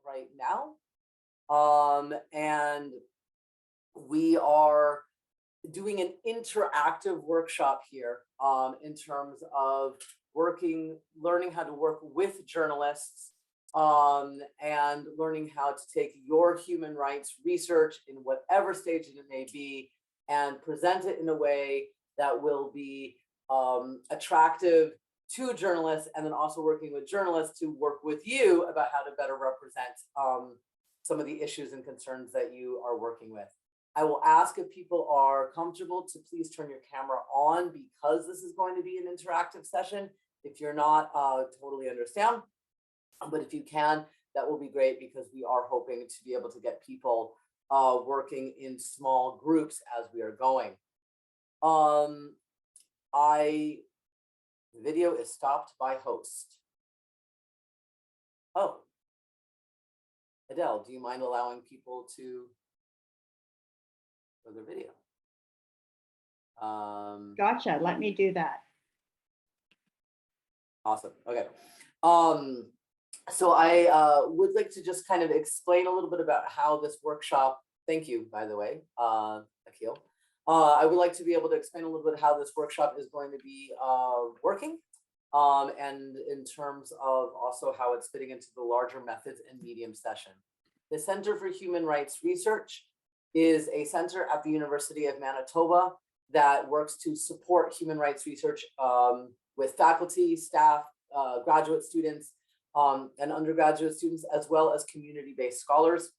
right now. And we are doing an interactive workshop here in terms of learning how to work with journalists and learning how to take your human rights research in whatever stage it may be and present it in a way that will be attractive to journalists, and then also working with journalists to work with you about how to better represent some of the issues and concerns that you are working with. I will ask if people are comfortable to please turn your camera on because this is going to be an interactive session. If you're not, totally understand. But if you can, that will be great because we are hoping to be able to get people working in small groups as we are going. The video is stopped by host. Oh, Adele, do you mind allowing people to for the video? Gotcha. Let me do that. Awesome. Okay. So I would like to just kind of explain a little bit about how this workshop, thank you, by the way, Akil. I would like to be able to explain a little bit how this workshop is going to be working, and in terms of also how it's fitting into the larger methods and medium session. The Center for Human Rights Research is a center at the University of Manitoba that works to support human rights research with faculty, staff, graduate students, and undergraduate students, as well as community-based scholars.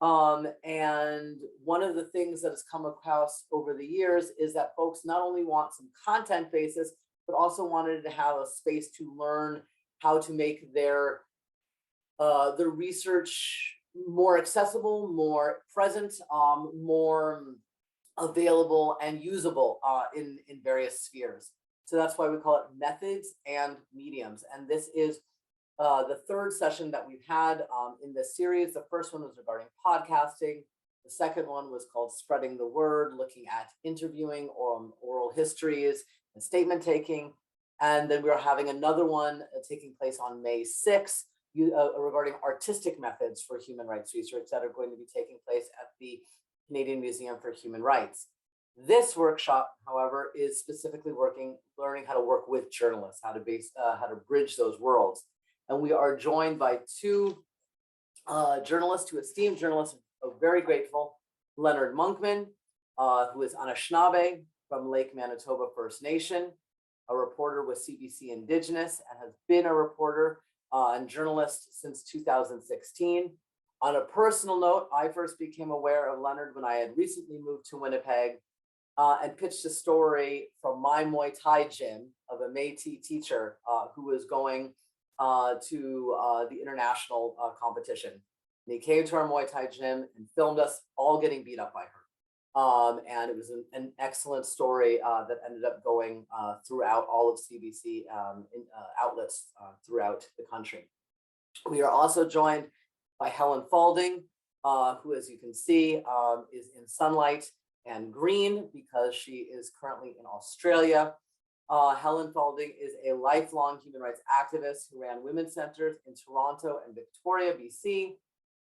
And one of the things that has come across over the years is that folks not only want some content basis, but also wanted to have a space to learn how to make their research more accessible, more present, more available and usable in various spheres. So that's why we call it methods and mediums. And this is the third session that we've had in this series. The first one was regarding podcasting. The second one was called Spreading the Word, looking at interviewing or oral histories and statement taking. And then we are having another one taking place on May 6th regarding artistic methods for human rights research that are going to be taking place at the Canadian Museum for Human Rights. This workshop, however, is specifically learning how to work with journalists, how to bridge those worlds. And we are joined by two journalists, two esteemed journalists, very grateful. Lenard Monkman, who is Anishinaabe from Lake Manitoba First Nation, a reporter with CBC Indigenous, and has been a reporter and journalist since 2016. On a personal note, I first became aware of Lenard when I had recently moved to Winnipeg and pitched a story from my Muay Thai gym of a Métis teacher who was going to the international competition. And he came to our Muay Thai gym and filmed us all getting beat up by her. And it was an excellent story that ended up going throughout all of CBC outlets throughout the country. We are also joined by Helen Fallding, who, as you can see, is in sunlight and green because she is currently in Australia. Helen Fallding is a lifelong human rights activist who ran women's centers in Toronto and Victoria, BC,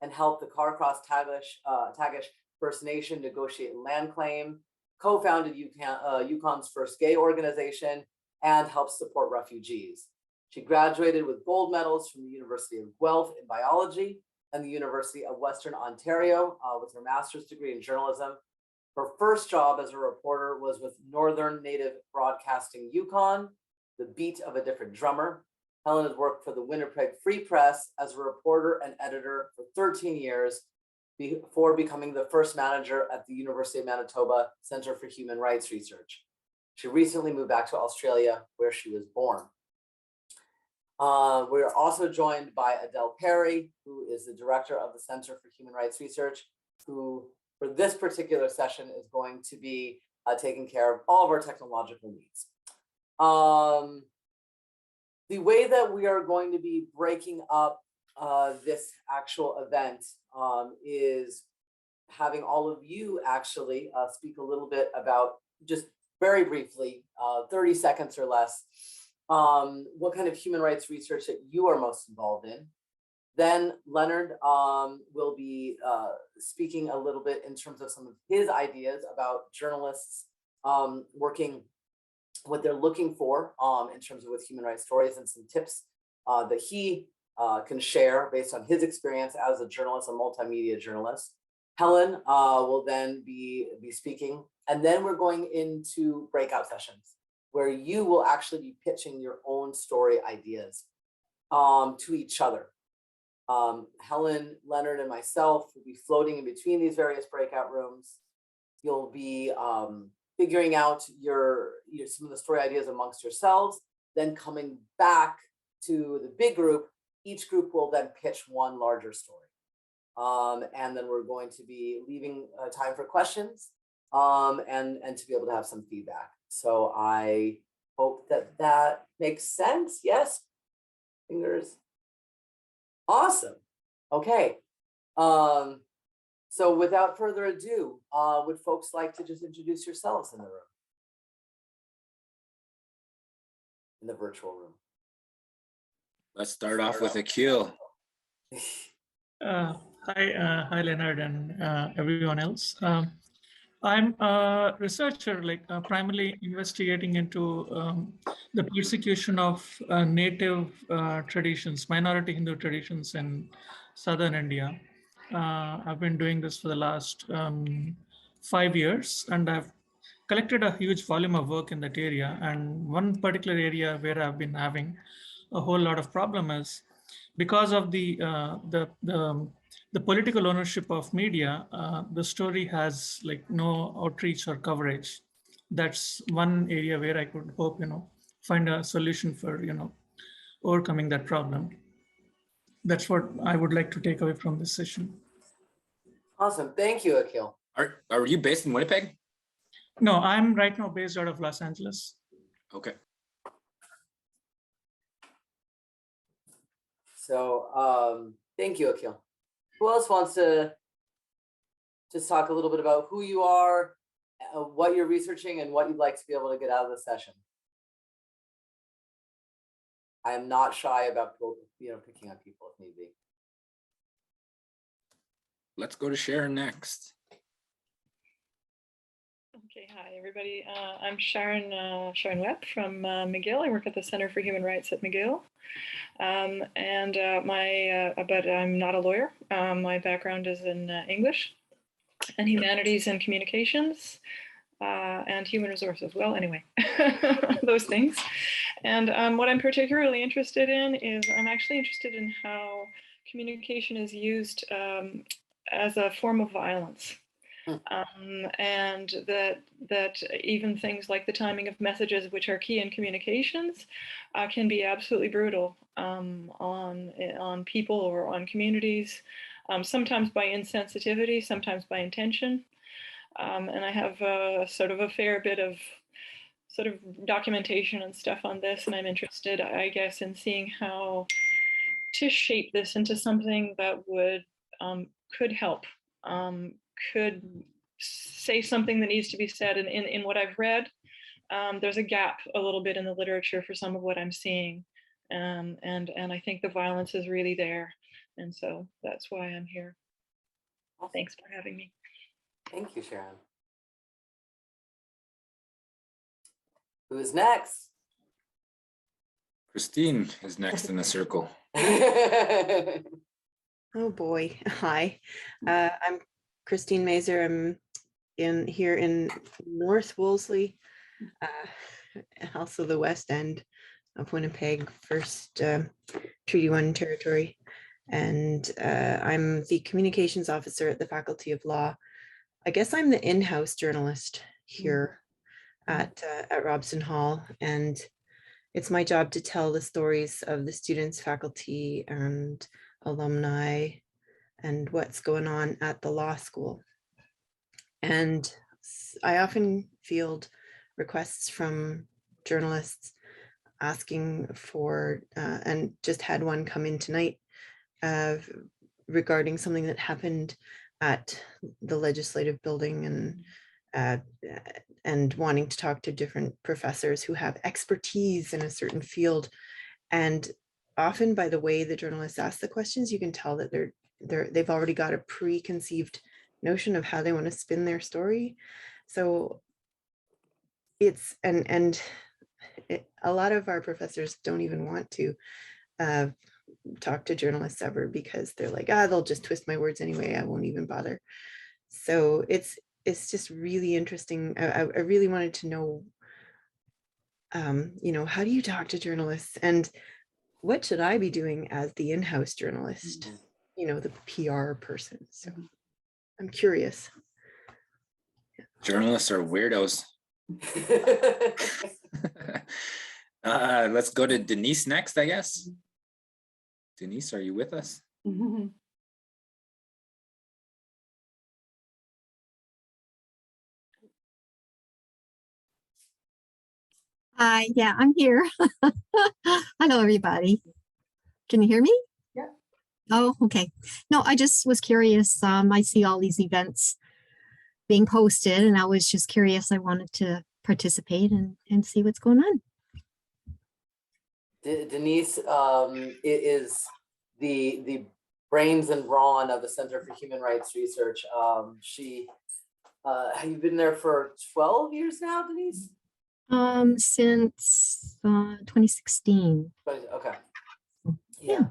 and helped the Carcross Tagish First Nation negotiate land claim, co-founded Yukon's first gay organization, and helped support refugees. She graduated with gold medals from the University of Guelph in biology and the University of Western Ontario with her master's degree in journalism. Her first job as a reporter was with Northern Native Broadcasting Yukon, the beat of a different drummer. Helen has worked for the Winnipeg Free Press as a reporter and editor for 13 years before becoming the first manager at the University of Manitoba Center for Human Rights Research. She recently moved back to Australia, where she was born. We are also joined by Adele Perry, who is the director of the Center for Human Rights Research, who for this particular session is going to be taking care of all of our technological needs. The way that we are going to be breaking up this actual event is having all of you actually speak a little bit about, just very briefly, 30 seconds or less, what kind of human rights research that you are most involved in. Then Lenard will be speaking a little bit in terms of some of his ideas about journalists working, what they're looking for in terms of with human rights stories, and some tips that he can share based on his experience as a journalist, a multimedia journalist. Helen will then be speaking, and then we're going into breakout sessions where you will actually be pitching your own story ideas to each other. Helen, Lenard, and myself will be floating in between these various breakout rooms. You'll be figuring out some of the story ideas amongst yourselves, then coming back to the big group. Each group will then pitch one larger story. And then we're going to be leaving time for questions and to be able to have some feedback. So I hope that that makes sense. Yes, fingers. Awesome. Okay. So without further ado, would folks like to just introduce yourselves in the room? In the virtual room. Let's start off with Akil. Hi, Lenard and everyone else. I'm a researcher, primarily investigating into the persecution of native traditions, minority Hindu traditions in southern India. I've been doing this for the last 5 years, and I've collected a huge volume of work in that area. And one particular area where I've been having a whole lot of problem is because of the political ownership of media, the story has no outreach or coverage. That's one area where I could hope, find a solution for, overcoming that problem. That's what I would like to take away from this session. Awesome. Thank you, Akil. Are you based in Winnipeg? No, I'm right now based out of Los Angeles. Okay. So thank you, Akil. Who else wants to just talk a little bit about who you are, what you're researching, and what you'd like to be able to get out of the session? I am not shy about picking on people if need be. Let's go to Sharon next. Okay, hi everybody. I'm Sharon Webb from McGill. I work at the Center for Human Rights at McGill. But I'm not a lawyer. My background is in English and humanities and communications and human resources. Well, anyway, those things. And what I'm particularly interested in is I'm actually interested in how communication is used as a form of violence. And that even things like the timing of messages, which are key in communications, can be absolutely brutal on people or on communities, sometimes by insensitivity, sometimes by intention. And I have sort of a fair bit of sort of documentation and stuff on this, and I'm interested, I guess, in seeing how to shape this into something that would could help. Could say something that needs to be said. And in what I've read, there's a gap a little bit in the literature for some of what I'm seeing. And I think the violence is really there. And so that's why I'm here. Well, thanks for having me. Thank you, Sharon. Who's next? Christine is next in the circle. Oh boy. Hi, I'm Christine Mazer. I'm here in North Wolseley, also the west end of Winnipeg, first Treaty 1 territory. And I'm the communications officer at the Faculty of Law. I guess I'm the in-house journalist here at Robson Hall. And it's my job to tell the stories of the students, faculty, and alumni, and what's going on at the law school. And I often field requests from journalists asking for, and just had one come in tonight regarding something that happened at the legislative building, and wanting to talk to different professors who have expertise in a certain field. And often by the way the journalists ask the questions, you can tell that they've already got a preconceived notion of how they want to spin their story. So it's, a lot of our professors don't even want to talk to journalists ever, because they're like, they'll just twist my words anyway, I won't even bother. So it's just really interesting. I really wanted to know, how do you talk to journalists, and what should I be doing as the in-house journalist, the PR person? So I'm curious. Journalists are weirdos. Let's go to Denise next, I guess. Denise, are you with us? Hi, yeah, I'm here. Hello, everybody. Can you hear me? Yeah. Oh, okay. No, I just was curious. I see all these events being posted, and I was just curious. I wanted to participate and see what's going on. Denise is the brains and brawn of the Center for Human Rights Research. She, have you been there for 12 years now, Denise? Since 2016. Okay. Yeah.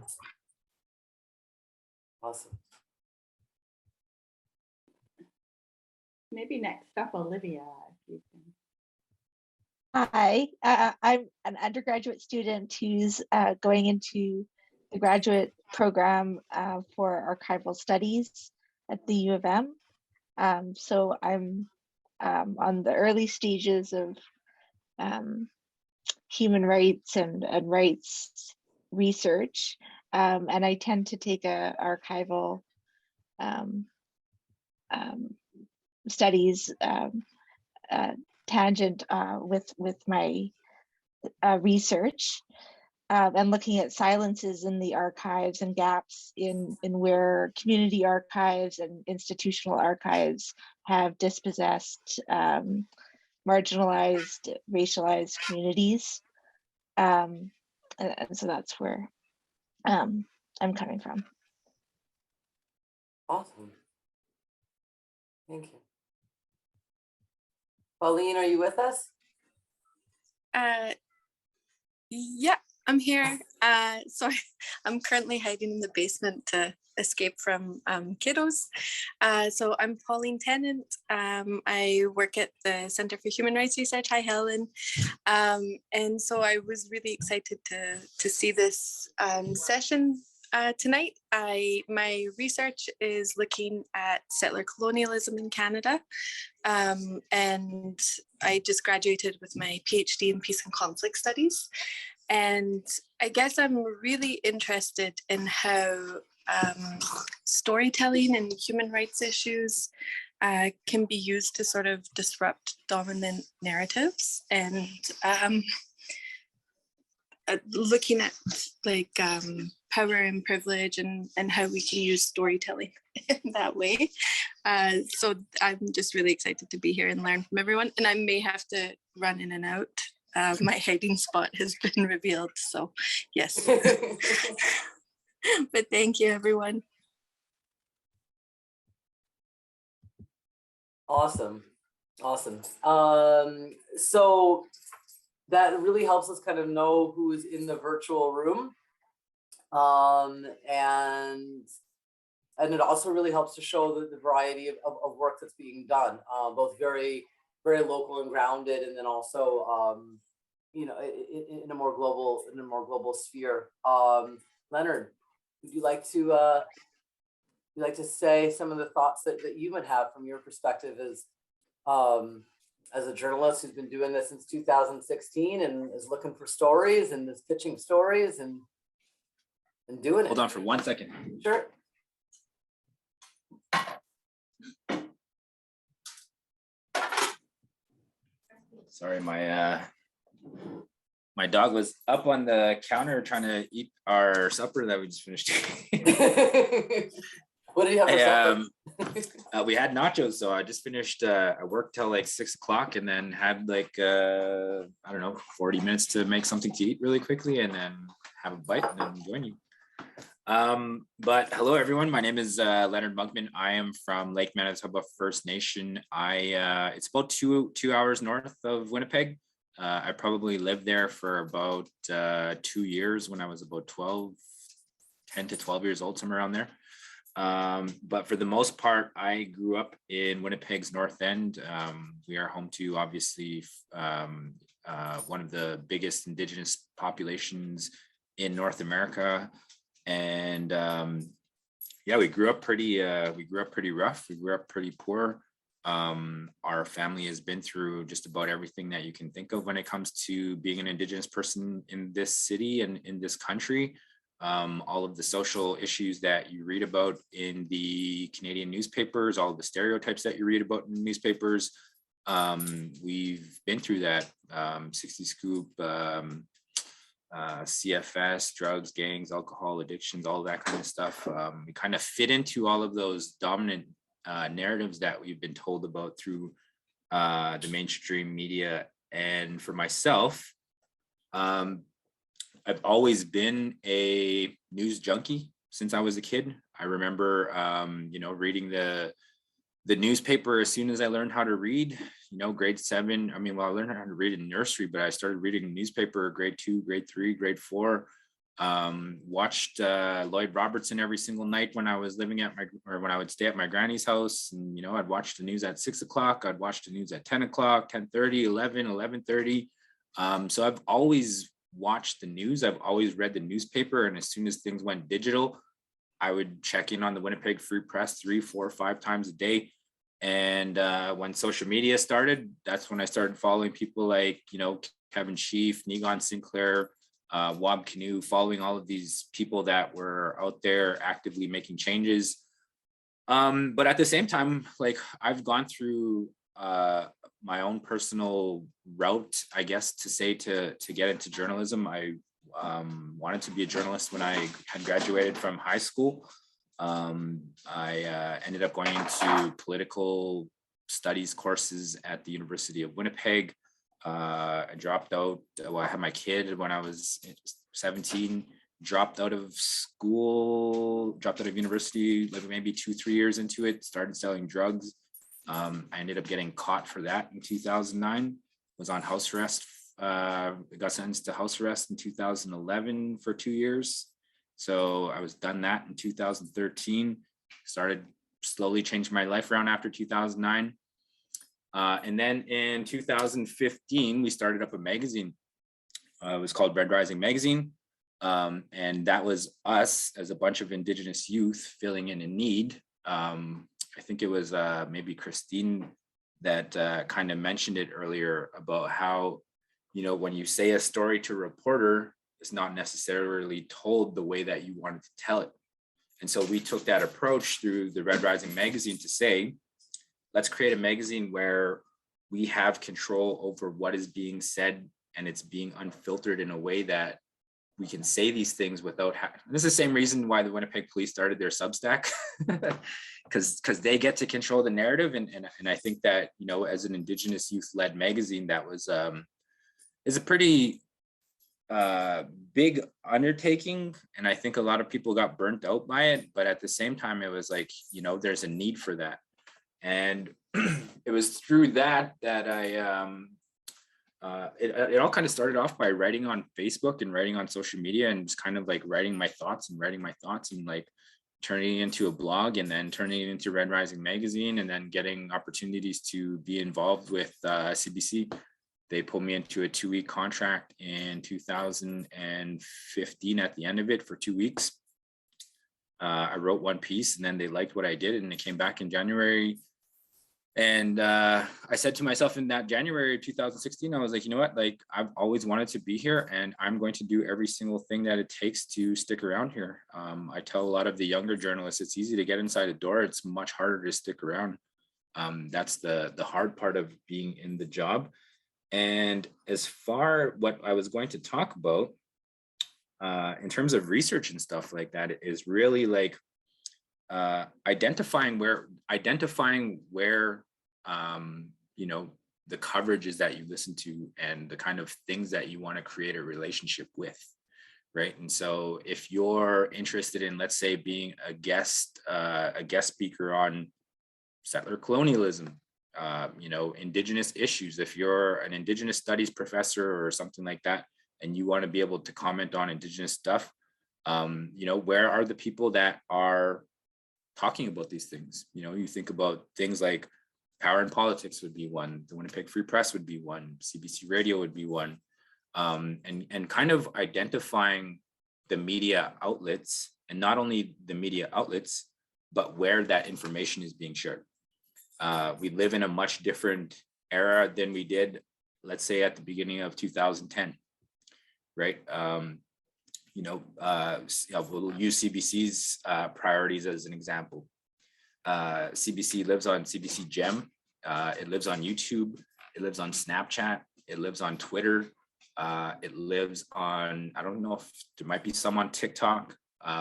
Awesome. Maybe next up, Olivia. If you can. Hi, I'm an undergraduate student who's going into the graduate program for archival studies at the U of M. So I'm on the early stages of human rights and rights research, and I tend to take a archival studies tangent with my research, and looking at silences in the archives and gaps in where community archives and institutional archives have dispossessed marginalized, racialized communities. And so that's where I'm coming from. Awesome. Thank you. Pauline, are you with us? Yeah, I'm here. So I'm currently hiding in the basement to escape from kiddos. So I'm Pauline Tennant. I work at the Center for Human Rights Research. Hi, Helen. And so I was really excited to see this session tonight. My research is looking at settler colonialism in Canada. And I just graduated with my PhD in peace and conflict studies. And I guess I'm really interested in how storytelling and human rights issues can be used to sort of disrupt dominant narratives, and looking at like power and privilege and how we can use storytelling in that way. So I'm just really excited to be here and learn from everyone. And I may have to run in and out. My hiding spot has been revealed, so yes. But thank you, everyone. Awesome. So that really helps us kind of know who is in the virtual room. And it also really helps to show the variety of work that's being done, both very, very local and grounded, and then also, in a more global sphere. Lenard, would you like to say some of the thoughts that you would have from your perspective as a journalist who's been doing this since 2016 and is looking for stories and is pitching stories and doing it? Hold on for 1 second. Sure. Sorry, my dog was up on the counter trying to eat our supper that we just finished. What do you have for supper? We had nachos, so I just finished. I worked till like 6 o'clock, and then had like I don't know, 40 minutes to make something to eat really quickly, and then have a bite and then join you. But hello everyone, my name is Lenard Monkman. I am from Lake Manitoba First Nation. It's about two hours north of Winnipeg. I probably lived there for about 2 years when I was about 10 to 12 years old, somewhere around there. But for the most part, I grew up in Winnipeg's North End. We are home to obviously one of the biggest Indigenous populations in North America. And yeah, we grew up pretty rough. We grew up pretty poor. Our family has been through just about everything that you can think of when it comes to being an Indigenous person in this city and in this country. All of the social issues that you read about in the Canadian newspapers, all of the stereotypes that you read about in newspapers, we've been through that. 60 Scoop, CFS, drugs, gangs, alcohol, addictions, all that kind of stuff. We kind of fit into all of those dominant narratives that we've been told about through the mainstream media. And for myself, I've always been a news junkie since I was a kid. I remember, reading the newspaper as soon as I learned how to read, grade 7. I learned how to read in nursery, but I started reading the newspaper grade 2, grade 3, grade 4. Watched Lloyd Robertson every single night when I was living when I would stay at my granny's house. And, I'd watch the news at 6 o'clock. I'd watch the news at 10 o'clock, 10:30, 11, 11:30. So I've always watched the news. I've always read the newspaper. And as soon as things went digital, I would check in on the Winnipeg Free Press 3, 4, 5 times a day. And when social media started, that's when I started following people like, Kevin Sheaf, Negon Sinclair, Wob Canoe, following all of these people that were out there actively making changes. But at the same time, like I've gone through my own personal route, I guess, to get into journalism. I wanted to be a journalist when I had graduated from high school. I ended up going into political studies courses at the University of Winnipeg. I dropped out. I had my kid when I was 17, dropped out of school, dropped out of university, like maybe 2-3 years into it, started selling drugs. I ended up getting caught for that in 2009, was on house arrest, got sentenced to house arrest in 2011 for 2 years. So I was done that in 2013, started slowly changing my life around after 2009. And then in 2015, we started up a magazine. It was called Red Rising Magazine. And that was us as a bunch of Indigenous youth filling in a need. I think it was maybe Christine that kind of mentioned it earlier about how, when you say a story to a reporter, it's not necessarily told the way that you wanted to tell it. And so we took that approach through the Red Rising Magazine to say, let's create a magazine where we have control over what is being said and it's being unfiltered in a way that we can say these things without this is the same reason why the Winnipeg Police started their Substack, because they get to control the narrative. And I think that, as an Indigenous youth-led magazine, that was is a pretty big undertaking. And I think a lot of people got burnt out by it. But at the same time, it was like, there's a need for that. And it was through that I it all kind of started off by writing on Facebook and writing on social media and just kind of like writing my thoughts and like turning it into a blog and then turning it into Red Rising Magazine and then getting opportunities to be involved with CBC. They pulled me into a 2-week contract in 2015 at the end of it for 2 weeks. I wrote one piece and then they liked what I did and it came back in January. And I said to myself in that January 2016, I was like, you know what, like I've always wanted to be here and I'm going to do every single thing that it takes to stick around here. I tell a lot of the younger journalists, it's easy to get inside a door. It's much harder to stick around. That's the hard part of being in the job. And as far what I was going to talk about in terms of research and stuff like that is really like identifying where the coverages that you listen to and the kind of things that you want to create a relationship with. right? And so if you're interested in, let's say, being a guest speaker on settler colonialism, you know, Indigenous issues, if you're an Indigenous studies professor or something like that, and you want to be able to comment on Indigenous stuff, you know, where are the people that are talking about these things? You know, you think about things like Power and Politics would be one, the Winnipeg Free Press would be one, CBC Radio would be one, and kind of identifying the media outlets, and not only the media outlets, but where that information is being shared. We live in a much different era than we did, let's say, at the beginning of 2010, right? You know, we'll use CBC's priorities as an example. CBC lives on CBC Gem. It lives on YouTube. It lives on Snapchat. It lives on Twitter. It lives on, I don't know if there might be some on TikTok.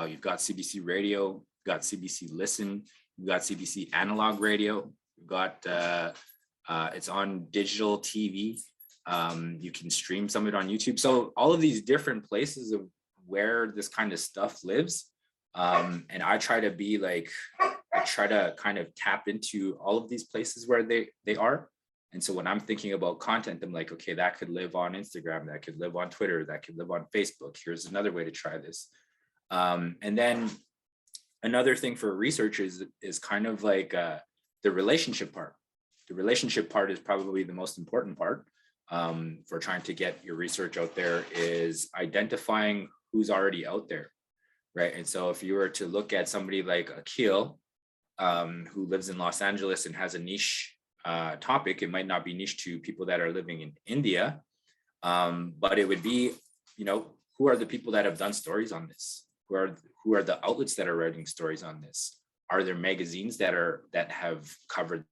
You've got CBC Radio, you've got CBC Listen, you've got CBC Analog Radio, you've got, it's on digital TV. You can stream some of it on YouTube. So all of these different places of where this kind of stuff lives. And I try to be like, I try to kind of tap into all of these places where they are. And so when I'm thinking about content, I'm like, okay, that could live on Instagram, that could live on Twitter, that could live on Facebook. Here's another way to try this. And then another thing for researchers is kind of like the relationship part. The relationship part is probably the most important part for trying to get your research out there, is identifying who's already out there, right? And so if you were to look at somebody like Akil, who lives in Los Angeles and has a niche topic, it might not be niche to people that are living in India, but it would be, you know, who are the people that have done stories on this? Who are the outlets that are writing stories on this? Are there magazines that have covered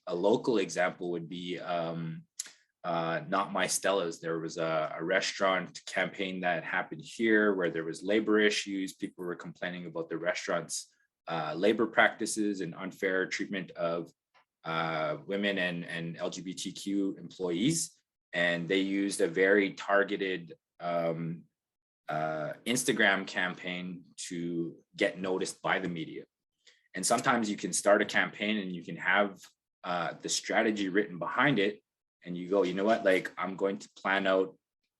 a local example would be Not My Stella's. There was a restaurant campaign that happened here where there was labor issues. People were complaining about the restaurant's labor practices and unfair treatment of women and LGBTQ employees. And they used a very targeted Instagram campaign to get noticed by the media. And sometimes you can start a campaign and you can have the strategy written behind it, and you go, you know what, like, I'm going to plan out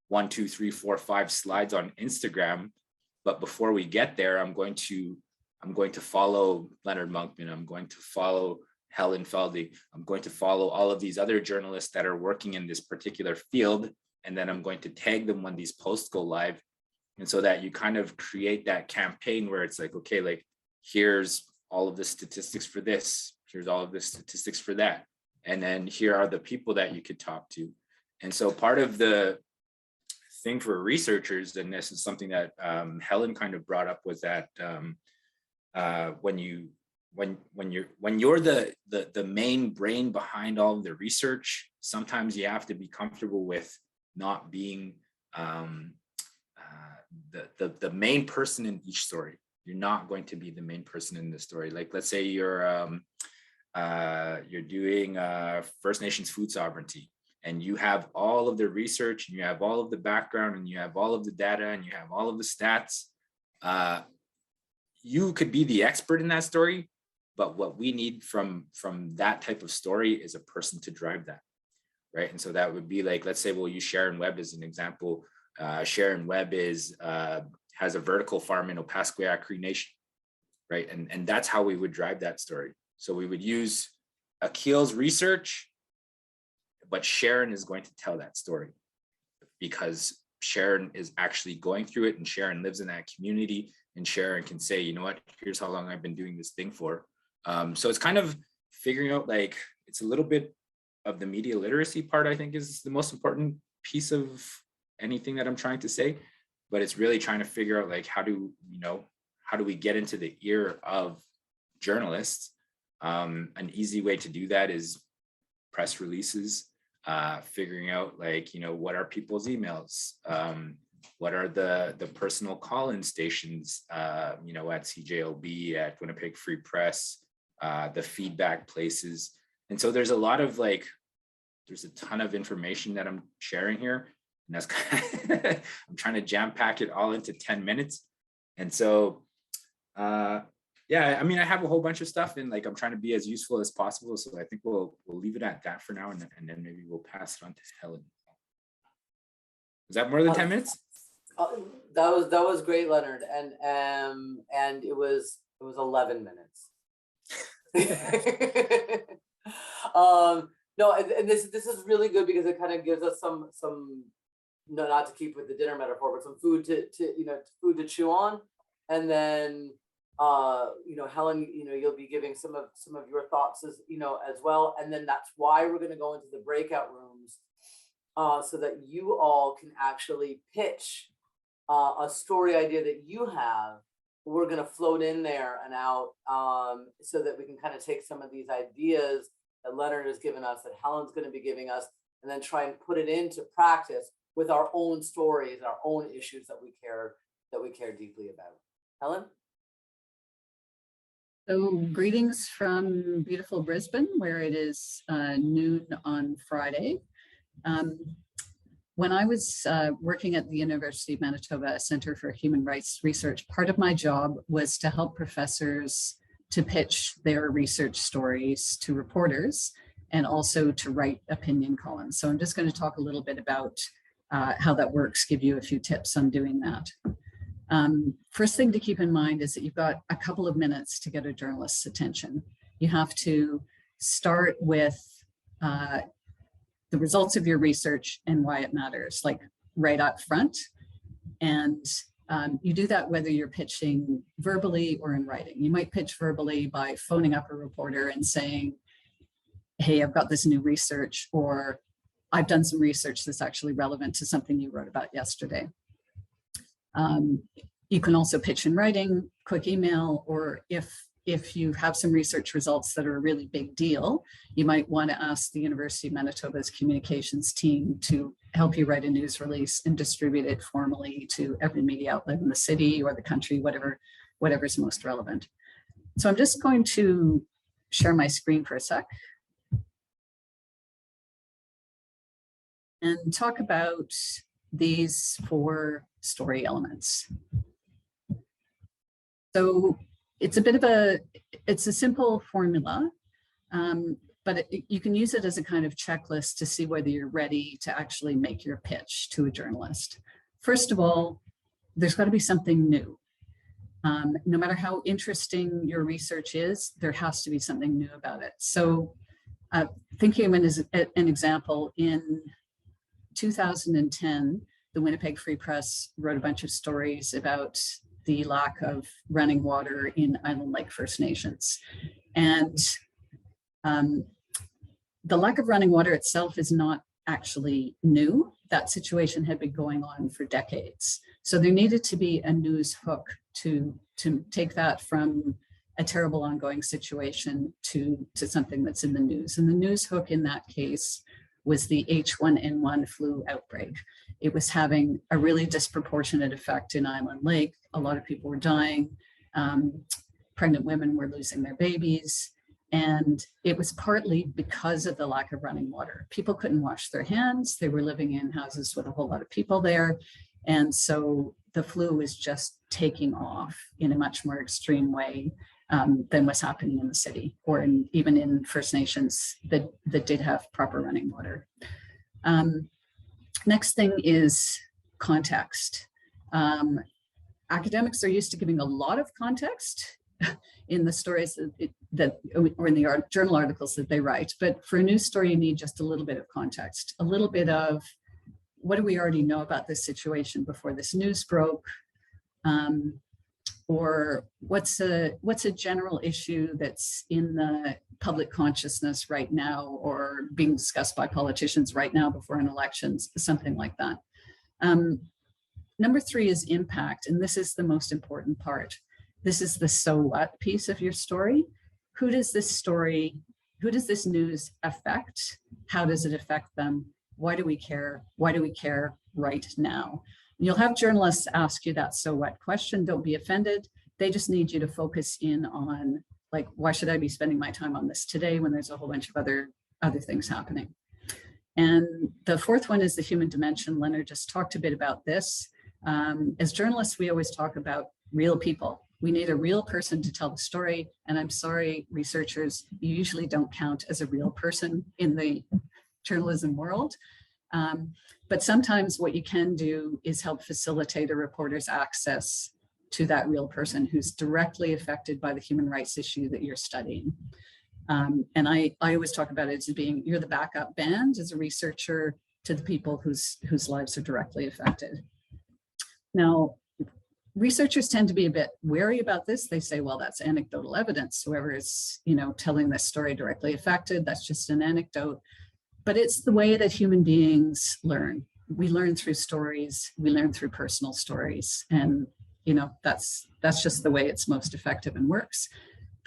1, 2, 3, 4, 5 slides on Instagram, but before we get there, I'm going to follow Lenard Monkman, I'm going to follow Helen Fallding, I'm going to follow all of these other journalists that are working in this particular field, and then I'm going to tag them when these posts go live. And so that you kind of create that campaign where it's like, okay, like, here's all of the statistics for this, here's all of the statistics for that, and then here are the people that you could talk to. And so part of the thing for researchers, and this is something that Helen kind of brought up, was that when you're the main brain behind all of the research, sometimes you have to be comfortable with not being the main person in each story. You're not going to be the main person in the story. Like, let's say you're doing First Nations food sovereignty, and you have all of the research, and you have all of the background, and you have all of the data, and you have all of the stats. You could be the expert in that story, but what we need from that type of story is a person to drive that, right? And so that would be like, let's say we'll use Sharon Webb as an example. Sharon Webb has a vertical farm in Opaskwayak Cree Nation, right? And that's how we would drive that story. So we would use Akil's research, but Sharon is going to tell that story because Sharon is actually going through it, and Sharon lives in that community, and Sharon can say, you know what, here's how long I've been doing this thing for. So it's kind of figuring out, like, it's a little bit of the media literacy part, I think, is the most important piece of anything that I'm trying to say. But it's really trying to figure out, like, how do we get into the ear of journalists An easy way to do that is press releases, figuring out like, you know, what are people's emails? What are the personal call-in stations, you know, at CJOB, at Winnipeg Free Press, the feedback places. And so there's a lot of like, there's a ton of information that I'm sharing here. And that's kind of I'm trying to jam pack it all into 10 minutes. And so, yeah, I mean, I have a whole bunch of stuff and like, I'm trying to be as useful as possible. So I think we'll leave it at that for now. And then maybe we'll pass it on to Helen. Is that more than 10 minutes? That was great, Leonard. And it was 11 minutes. No, and this is really good because it kind of gives us some no, not to keep with the dinner metaphor, but some food to you know, food to chew on. And then you know, Helen, you know, you'll be giving some of your thoughts as you know as well. And then that's why we're going to go into the breakout rooms so that you all can actually pitch a story idea that you have. We're going to float in there and out so that we can kind of take some of these ideas that Leonard has given us, that Helen's going to be giving us, and then try and put it into practice with our own stories, our own issues that we care deeply about. Helen? So greetings from beautiful Brisbane, where it is noon on Friday. When I was working at the University of Manitoba Centre for Human Rights Research, part of my job was to help professors to pitch their research stories to reporters and also to write opinion columns. So I'm just going to talk a little bit about how that works, give you a few tips on doing that. First thing to keep in mind is that you've got a couple of minutes to get a journalist's attention. You have to start with the results of your research and why it matters, like right up front. And you do that whether you're pitching verbally or in writing. You might pitch verbally by phoning up a reporter and saying, hey, I've got this new research, or I've done some research that's actually relevant to something you wrote about yesterday. You can also pitch in writing, quick email, or if you have some research results that are a really big deal, you might want to ask the University of Manitoba's communications team to help you write a news release and distribute it formally to every media outlet in the city or the country, whatever is most relevant. So I'm just going to share my screen for a sec and talk about these 4 story elements. So it's a simple formula, but you can use it as a kind of checklist to see whether you're ready to actually make your pitch to a journalist. First of all, there's got to be something new. No matter how interesting your research is, there has to be something new about it. So thinking of it as an example, in 2010, the Winnipeg Free Press wrote a bunch of stories about the lack of running water in Island Lake First Nations. And the lack of running water itself is not actually new. That situation had been going on for decades. So there needed to be a news hook to take that from a terrible ongoing situation to something that's in the news. And the news hook in that case was the H1N1 flu outbreak. It was having a really disproportionate effect in Island Lake. A lot of people were dying. Pregnant women were losing their babies. And it was partly because of the lack of running water. People couldn't wash their hands. They were living in houses with a whole lot of people there. And so the flu was just taking off in a much more extreme way than was happening in the city, or even in First Nations that did have proper running water. Next thing is context. Academics are used to giving a lot of context in the stories or in the journal articles that they write, but for a news story, you need just a little bit of context, a little bit of what do we already know about this situation before this news broke, or what's a general issue that's in the public consciousness right now or being discussed by politicians right now before an election, something like that. Number 3 is impact, and this is the most important part. This is the so what piece of your story. who does this story, who does this news affect? How does it affect them? Why do we care? Why do we care right now? And you'll have journalists ask you that so what question. Don't be offended. They just need you to focus in on, like, why should I be spending my time on this today when there's a whole bunch of other things happening? And the fourth one is the human dimension. Lenard just talked a bit about this. As journalists, we always talk about real people. We need a real person to tell the story. And I'm sorry, researchers, you usually don't count as a real person in the journalism world. But sometimes what you can do is help facilitate a reporter's access to that real person who's directly affected by the human rights issue that you're studying. And I always talk about it as being, you're the backup band as a researcher to the people whose lives are directly affected. Now, researchers tend to be a bit wary about this. They say, well, that's anecdotal evidence. Whoever is, telling this story directly affected, that's just an anecdote. But it's the way that human beings learn. We learn through stories. We learn through personal stories. And, that's just the way it's most effective and works.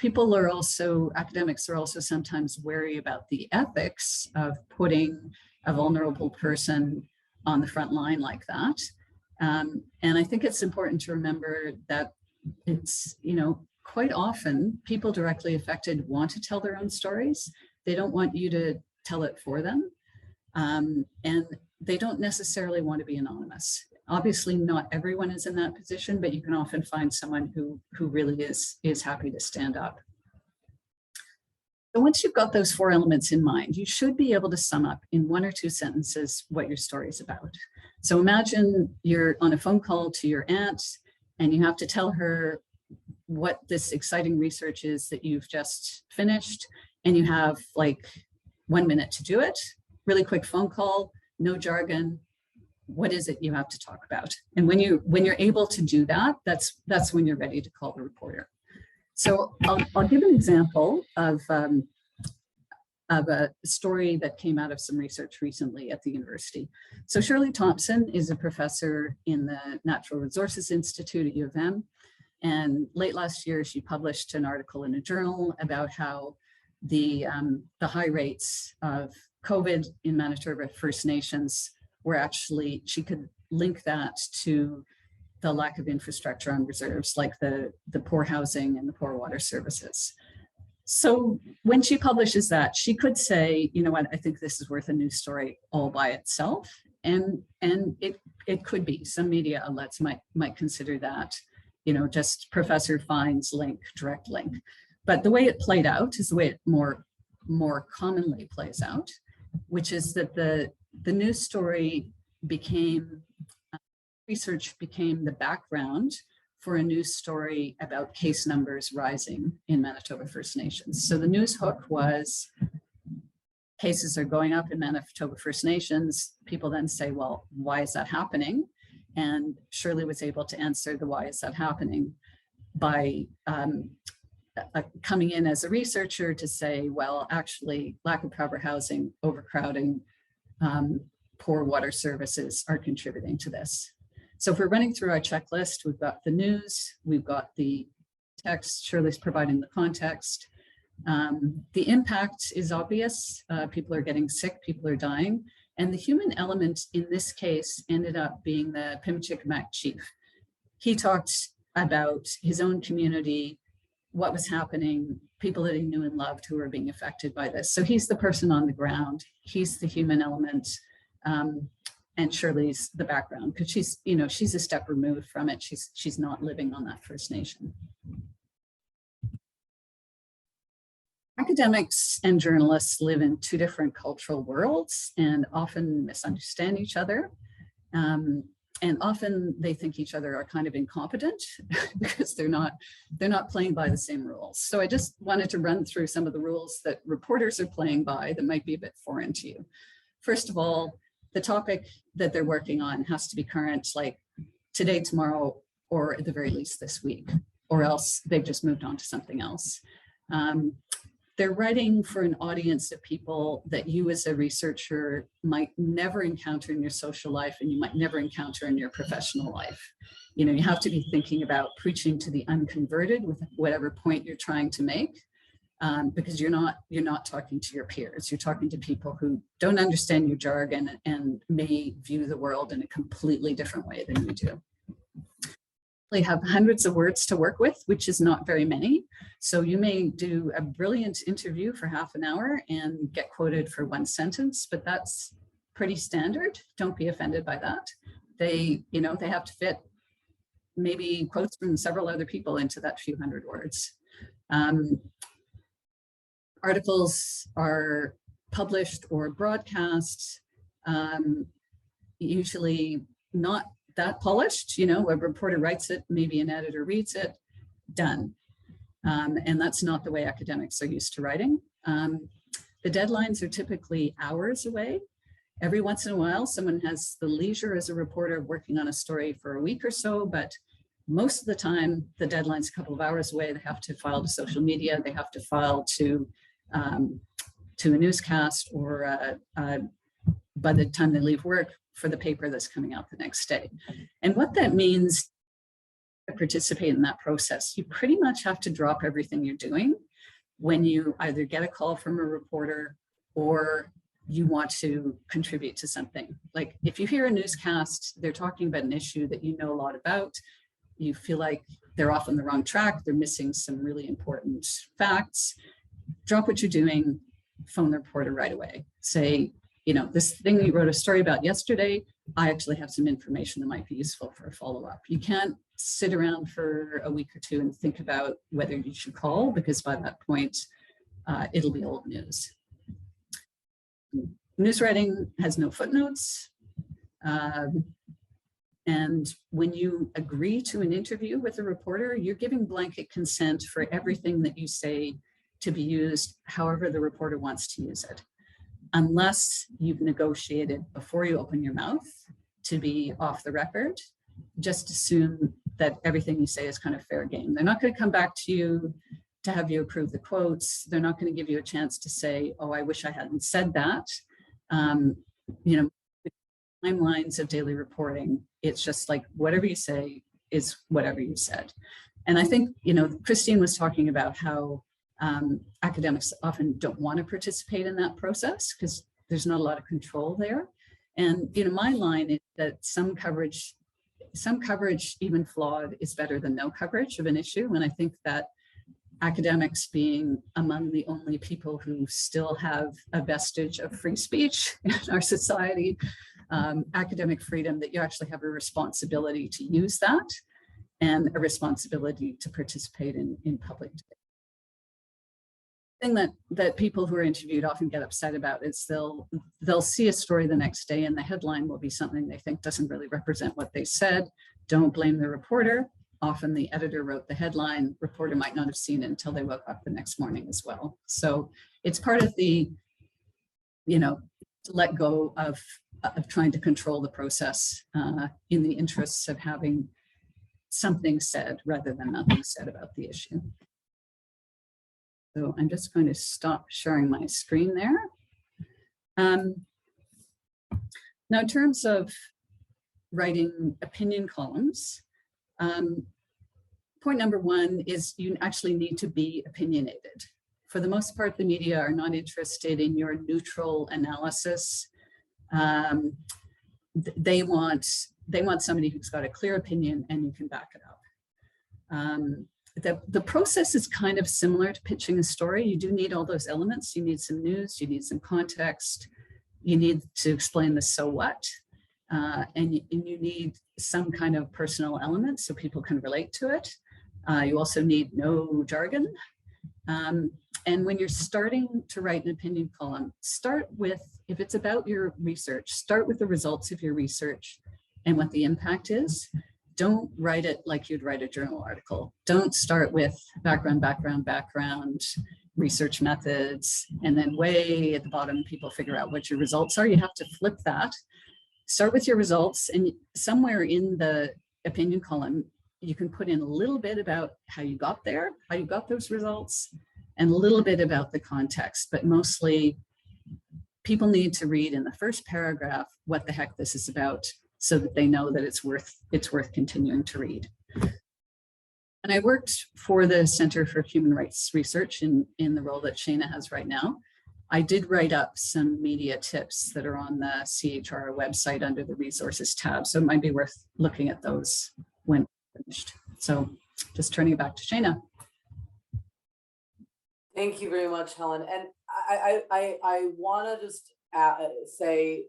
Academics are also sometimes wary about the ethics of putting a vulnerable person on the front line like that. And I think it's important to remember that it's, quite often people directly affected want to tell their own stories. They don't want you to tell it for them. And they don't necessarily want to be anonymous. Obviously, not everyone is in that position, but you can often find someone who really is happy to stand up. So once you've got those four elements in mind, you should be able to sum up in 1 or 2 sentences what your story is about. So imagine you're on a phone call to your aunt and you have to tell her what this exciting research is that you've just finished, and you have like 1 minute to do it. Really quick phone call, no jargon. What is it you have to talk about? And when you're able to do that, that's when you're ready to call the reporter. So I'll give an example of a story that came out of some research recently at the university. So Shirley Thompson is a professor in the Natural Resources Institute at U of M. And late last year, she published an article in a journal about how the high rates of COVID in Manitoba First Nations were actually, she could link that to the lack of infrastructure on reserves, like the poor housing and the poor water services. So when she publishes that, she could say, you know what, I think this is worth a news story all by itself. And it could be, some media outlets might consider that, just professor finds link, direct link. But the way it played out is the way it more commonly plays out, which is that the news story research became the background for a news story about case numbers rising in Manitoba First Nations. So the news hook was cases are going up in Manitoba First Nations. People then say, well, why is that happening? And Shirley was able to answer the why is that happening by coming in as a researcher to say, well, actually, lack of proper housing, overcrowding, poor water services are contributing to this. So if we're running through our checklist, we've got the news, we've got the text, Shirley's providing the context. The impact is obvious. People are getting sick, people are dying. And the human element in this case ended up being the Pimchikamak chief. He talked about his own community, what was happening, people that he knew and loved who were being affected by this. So he's the person on the ground, he's the human element, and Shirley's the background, because she's a step removed from it. She's not living on that First Nation. Academics and journalists live in two different cultural worlds and often misunderstand each other. And often they think each other are kind of incompetent because they're not playing by the same rules. So I just wanted to run through some of the rules that reporters are playing by that might be a bit foreign to you. First of all, the topic that they're working on has to be current, like today, tomorrow, or at the very least this week, or else they've just moved on to something else. They're writing for an audience of people that you as a researcher might never encounter in your social life and you might never encounter in your professional life. You have to be thinking about preaching to the unconverted with whatever point you're trying to make. because you're not talking to your peers. You're talking to people who don't understand your jargon and may view the world in a completely different way than you do. They have hundreds of words to work with, which is not very many. So you may do a brilliant interview for half an hour and get quoted for one sentence, but that's pretty standard. Don't be offended by that. They have to fit maybe quotes from several other people into that few hundred words. Articles are published or broadcast, usually not that polished. A reporter writes it, maybe an editor reads it, done. And that's not the way academics are used to writing. The deadlines are typically hours away. Every once in a while, someone has the leisure as a reporter working on a story for a week or so, but most of the time, the deadline's a couple of hours away. They have to file to social media. They have to file to a newscast, or by the time they leave work, for the paper that's coming out the next day. And what that means to participate in that process, you pretty much have to drop everything you're doing when you either get a call from a reporter or you want to contribute to something. Like if you hear a newscast, they're talking about an issue that you know a lot about, you feel like they're off on the wrong track, they're missing some really important facts, drop what you're doing, phone the reporter right away. Say, this thing that you wrote a story about yesterday, I actually have some information that might be useful for a follow-up. You can't sit around for a week or two and think about whether you should call, because by that point, it'll be old news. News writing has no footnotes. And when you agree to an interview with a reporter, you're giving blanket consent for everything that you say to be used however the reporter wants to use it, unless you've negotiated before you open your mouth to be off the record. Just assume that everything you say is kind of fair game. They're not going to come back to you to have you approve the quotes. They're not going to give you a chance to say, oh, I wish I hadn't said that. The timelines of daily reporting, it's just like whatever you say is whatever you said. And I think, Christine was talking about how academics often don't want to participate in that process because there's not a lot of control there. And my line is that some coverage, even flawed, is better than no coverage of an issue. And I think that academics, being among the only people who still have a vestige of free speech in our society, academic freedom, that you actually have a responsibility to use that and a responsibility to participate in public debate. Thing that people who are interviewed often get upset about is they'll see a story the next day and the headline will be something they think doesn't really represent what they said. Don't blame the reporter. Often the editor wrote the headline, reporter might not have seen it until they woke up the next morning as well. So it's part of the, to let go of trying to control the process in the interests of having something said rather than nothing said about the issue. So I'm just going to stop sharing my screen there. Now, in terms of writing opinion columns, point number one is you actually need to be opinionated. For the most part, the media are not interested in your neutral analysis. They want somebody who's got a clear opinion and you can back it up. The process is kind of similar to pitching a story. You do need all those elements. You need some news, you need some context, you need to explain the so what, and you need some kind of personal element so people can relate to it. You also need no jargon. And when you're starting to write an opinion column, start with, if it's about your research, start with the results of your research and what the impact is. Don't write it like you'd write a journal article. Don't start with background, research methods, and then way at the bottom, people figure out what your results are. You have to flip that. Start with your results, and somewhere in the opinion column, you can put in a little bit about how you got there, how you got those results, and a little bit about the context, but mostly people need to read in the first paragraph what the heck this is about, so that they know that it's worth continuing to read. And I worked for the Center for Human Rights Research in the role that Shana has right now. I did write up some media tips that are on the CHRR website under the resources tab. So it might be worth looking at those when finished. So just turning it back to Shana. Thank you very much, Helen. And I want to just say,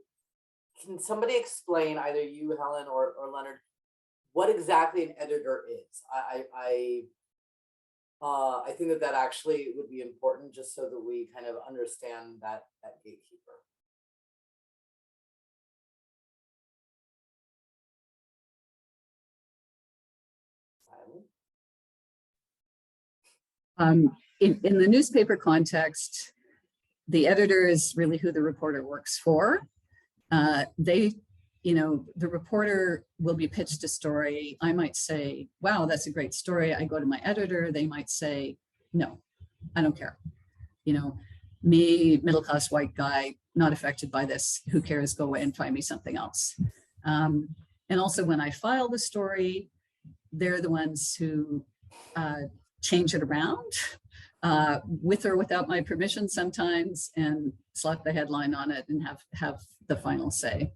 can somebody explain, either you, Helen, or Leonard, what exactly an editor is? I think that actually would be important, just so that we kind of understand that gatekeeper. In the newspaper context, the editor is really who the reporter works for. The reporter will be pitched a story. I might say, wow, that's a great story. I go to my editor. They might say, no, I don't care. Me, middle-class white guy, not affected by this. Who cares? Go away and find me something else. And also when I file the story, they're the ones who change it around with or without my permission sometimes, and slap the headline on it and have the final say.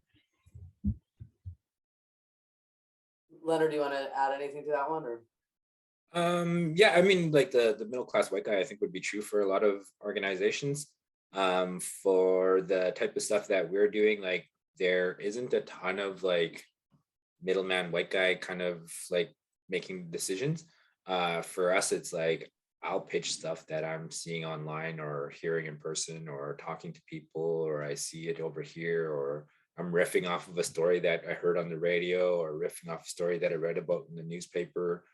Leonard, do you want to add anything to that one, or? Yeah, I mean, like the middle-class white guy, I think would be true for a lot of organizations. For the type of stuff that we're doing, like there isn't a ton of like middleman white guy kind of like making decisions. For us, it's like I'll pitch stuff that I'm seeing online or hearing in person or talking to people, or I see it over here, or I'm riffing off of a story that I heard on the radio, or riffing off a story that I read about in the newspaper.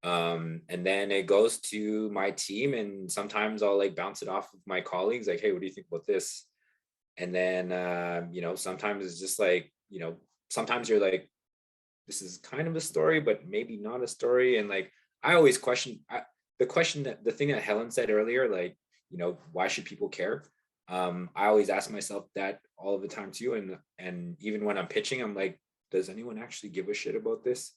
And then it goes to my team, and sometimes I'll like bounce it off of my colleagues, like, hey, what do you think about this? And then, sometimes it's just like, sometimes you're like, this is kind of a story, but maybe not a story. And like, I always question the thing that Helen said earlier, like, why should people care? I always ask myself that all of the time too. And even when I'm pitching, I'm like, does anyone actually give a shit about this?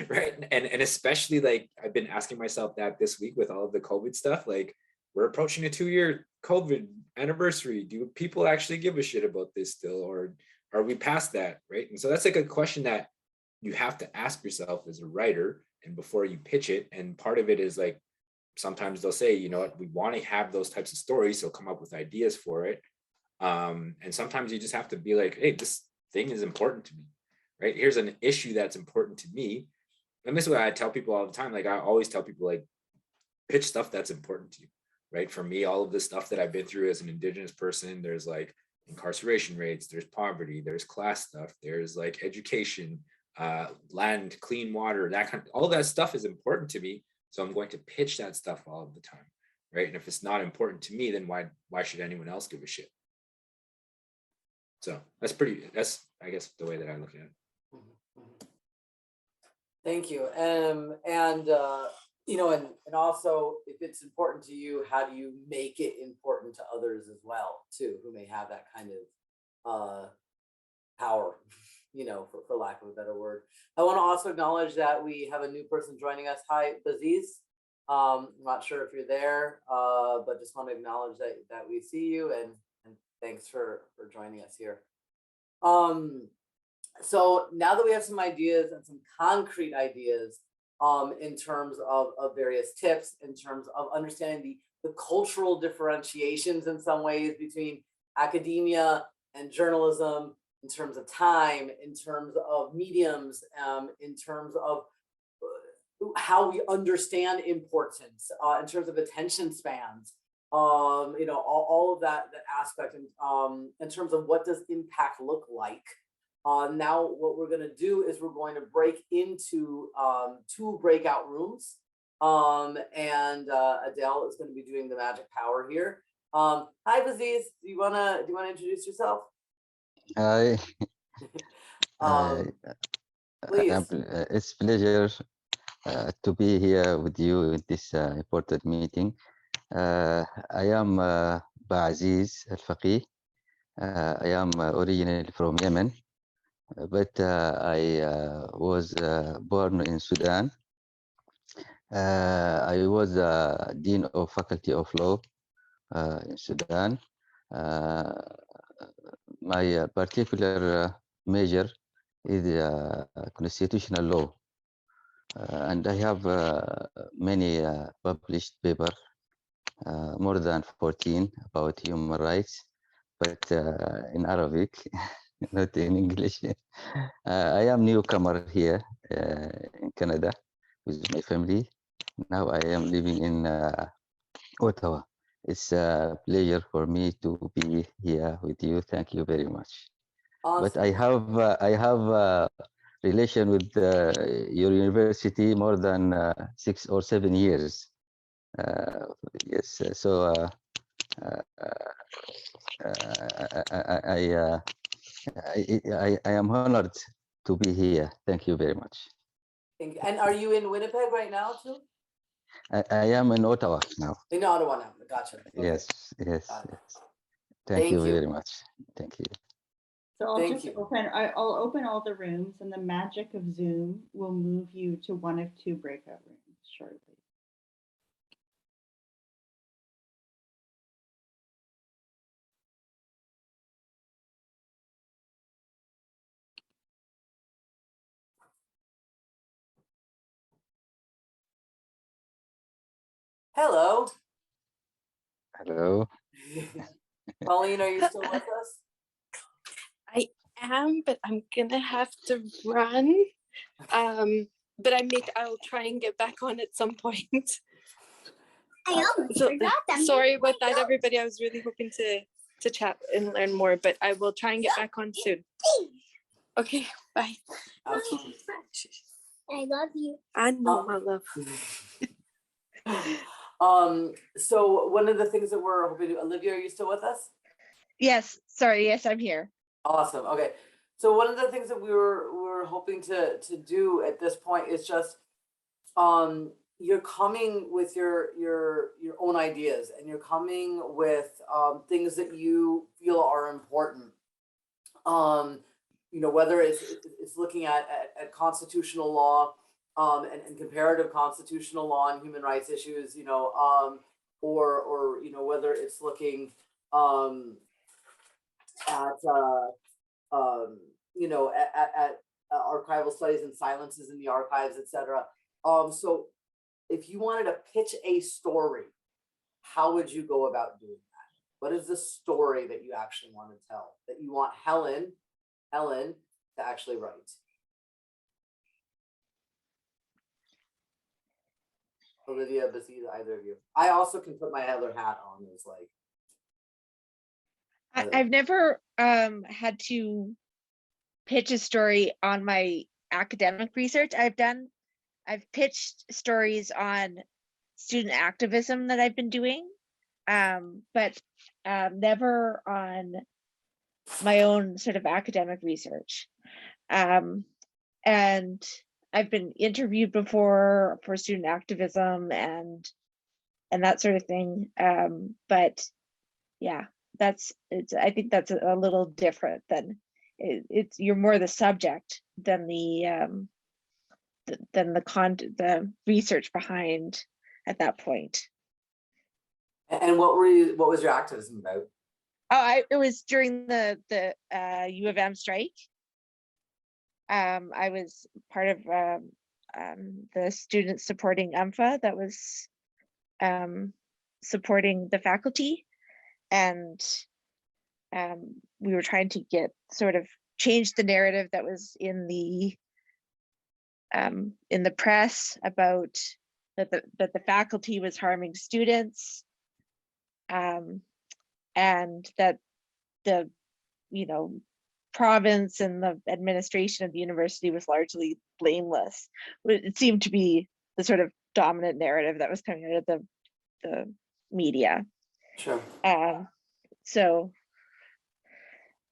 Right. And especially like, I've been asking myself that this week with all of the COVID stuff, like we're approaching a 2-year COVID anniversary. Do people actually give a shit about this still? Or are we past that? Right. And so that's like a question that you have to ask yourself as a writer, and before you pitch it. And part of it is like, sometimes they'll say, you know what, we want to have those types of stories, so come up with ideas for it. And sometimes you just have to be like, hey, this thing is important to me, right? Here's an issue that's important to me. And this is what I tell people all the time. Like I always tell people, like, pitch stuff that's important to you, right? For me, all of the stuff that I've been through as an Indigenous person, there's like incarceration rates, there's poverty, there's class stuff, there's like education, land, clean water, that kind of, all that stuff is important to me. So I'm going to pitch that stuff all of the time, right? And if it's not important to me, then why should anyone else give a shit? So that's I guess the way that I look at it. Thank you. And also, if it's important to you, how do you make it important to others as well, too, who may have that kind of power, for lack of a better word. I want to also acknowledge that we have a new person joining us. Hi, Baziz. I'm not sure if you're there, but just want to acknowledge that we see you, and thanks for joining us here. So now that we have some ideas and some concrete ideas in terms of various tips, in terms of understanding the cultural differentiations in some ways between academia and journalism, in terms of time, in terms of mediums, in terms of how we understand importance, in terms of attention spans, all of that aspect, and in terms of what does impact look like. Now what we're going to do is we're going to break into 2 breakout rooms, and Adele is going to be doing the magic power here. Hi, Baziz, do you want to introduce yourself? Hi. Please. It's a pleasure to be here with you in this important meeting. I am Ba'aziz Al-Faqih. I am originally from Yemen, but I was born in Sudan. I was Dean of Faculty of Law in Sudan. My particular major is constitutional law, and I have many published papers, more than 14 about human rights, but in Arabic, not in English. I am newcomer here in Canada with my family. Now I am living in Ottawa. It's a pleasure for me to be here with you. Thank you very much. But I have relation with your university more than 6 or 7 years. Yes, so I am honored to be here. Thank you very much. And are you in Winnipeg right now too? I am in Ottawa now. In Ottawa now. Gotcha. Okay. Yes, yes, Got it. yes. Thank you very much. Thank you. So I'll Thank just you. I'll open all the rooms, and the magic of Zoom will move you to one of two breakout rooms shortly. Hello. Hello. Pauline, are you still with us? I am, but I'm gonna have to run. But I'll try and get back on at some point. So, sorry about that, everybody. I was really hoping to chat and learn more, but I will try and get back on soon. Okay, bye. Absolutely. I love you. I know, my love. So one of the things that we're hoping to, Olivia, are you still with us? Yes, sorry. Yes, I'm here. Awesome. Okay. So one of the things that we were hoping to do at this point is just you're coming with your own ideas, and you're coming with things that you feel are important. You know, whether it's looking at constitutional law and comparative constitutional law and human rights issues, you know, or you know, whether it's looking at you know, at archival studies and silences in the archives, etc. So if you wanted to pitch a story, how would you go about doing that? What is the story that you actually want to tell, that you want Helen to actually write? Olivia, Basid, either of you. I also can put my other hat on as like. I've never had to pitch a story on my academic research. I've pitched stories on student activism that I've been doing, but never on my own sort of academic research. And I've been interviewed before for student activism and that sort of thing. But yeah, I think that's a little different than you're more the subject than the research behind at that point. And what was your activism about? Oh, it was during the U of M strike. I was part of the students supporting UMFA that was supporting the faculty, and we were trying to change the narrative that was in the press about that the faculty was harming students, and that the province and the administration of the university was largely blameless. It seemed to be the sort of dominant narrative that was coming out of the media. Sure. So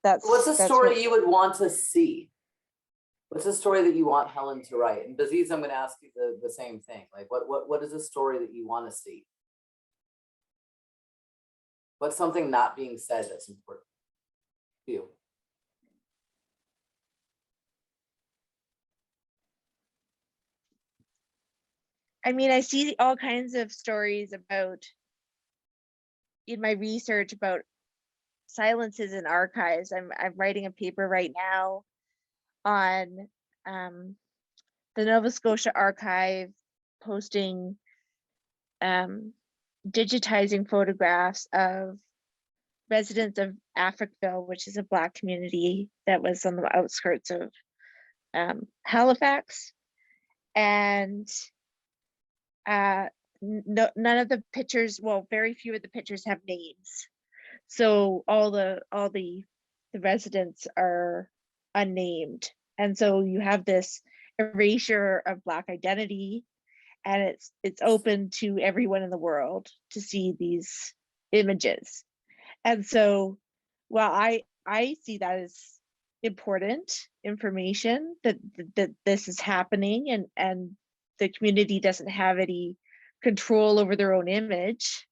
what's a story you would want to see? What's a story that you want Helen to write? And Baziz, I'm going to ask you the same thing. Like, what is a story that you want to see? What's something not being said that's important to you? I mean, I see all kinds of stories about, in my research, about silences in archives. I'm writing a paper right now on the Nova Scotia archive posting digitizing photographs of residents of Africville, which is a Black community that was on the outskirts of Halifax, and none of the pictures, well, very few of the pictures have names. So all the residents are unnamed, and so you have this erasure of Black identity, and it's open to everyone in the world to see these images. And so, well, I see that as important information that this is happening, and the community doesn't have any control over their own image.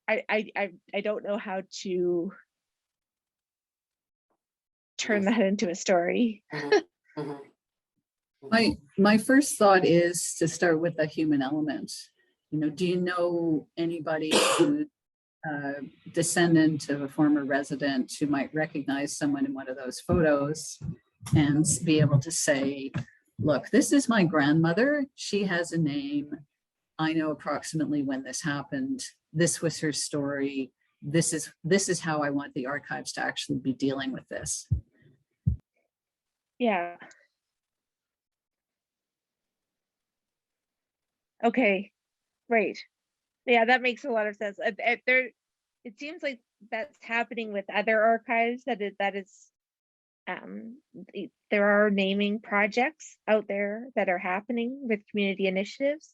I don't know how to turn that into a story. My first thought is to start with the human element. You know, do you know anybody who's a descendant of a former resident who might recognize someone in one of those photos and be able to say, look, this is my grandmother. She has a name. I know approximately when this happened. This was her story. This is how I want the archives to actually be dealing with this. Yeah. Okay, right. Yeah, that makes a lot of sense. It seems like that's happening with other archives, there are naming projects out there that are happening with community initiatives,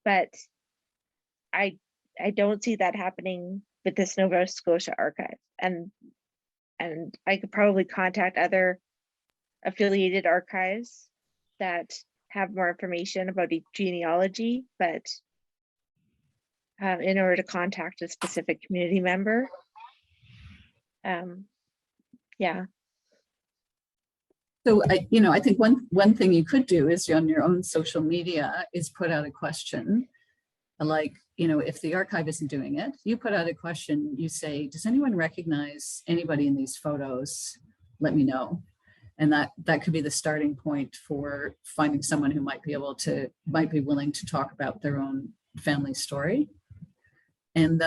but I don't see that happening with this Nova Scotia archive. And I could probably contact other affiliated archives that have more information about genealogy, but in order to contact a specific community member. Yeah. So I think one thing you could do is on your own social media is put out a question, like, if the archive isn't doing it, you put out a question, you say, does anyone recognize anybody in these photos? Let me know. And that could be the starting point for finding someone who might be willing to talk about their own family story. And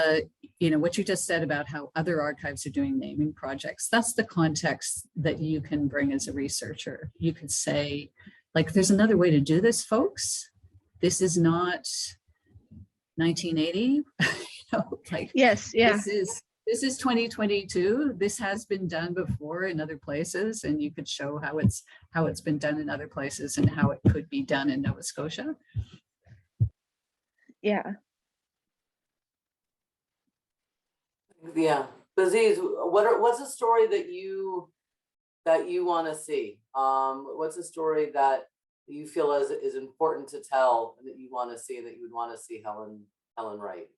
what you just said about how other archives are doing naming projects, that's the context that you can bring as a researcher. You could say, like, there's another way to do this, folks. This is not 1980. Yes, yeah. This is 2022. This has been done before in other places, and you could show how it's been done in other places and how it could be done in Nova Scotia. Yeah. Yeah, Baziz, what's a story that you want to see? What's a story that you feel is important to tell and that you want to see, that you would want to see Helen write?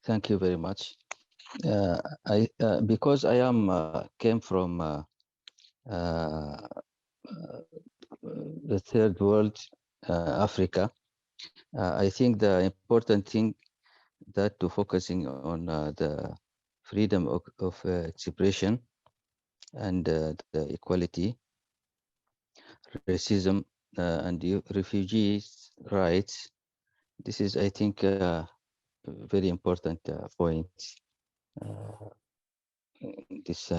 Thank you very much. Because I came from the third world, Africa. I think the important thing that to focusing on the freedom of expression and the equality, racism, and refugees' rights. This is, I think, very important point. This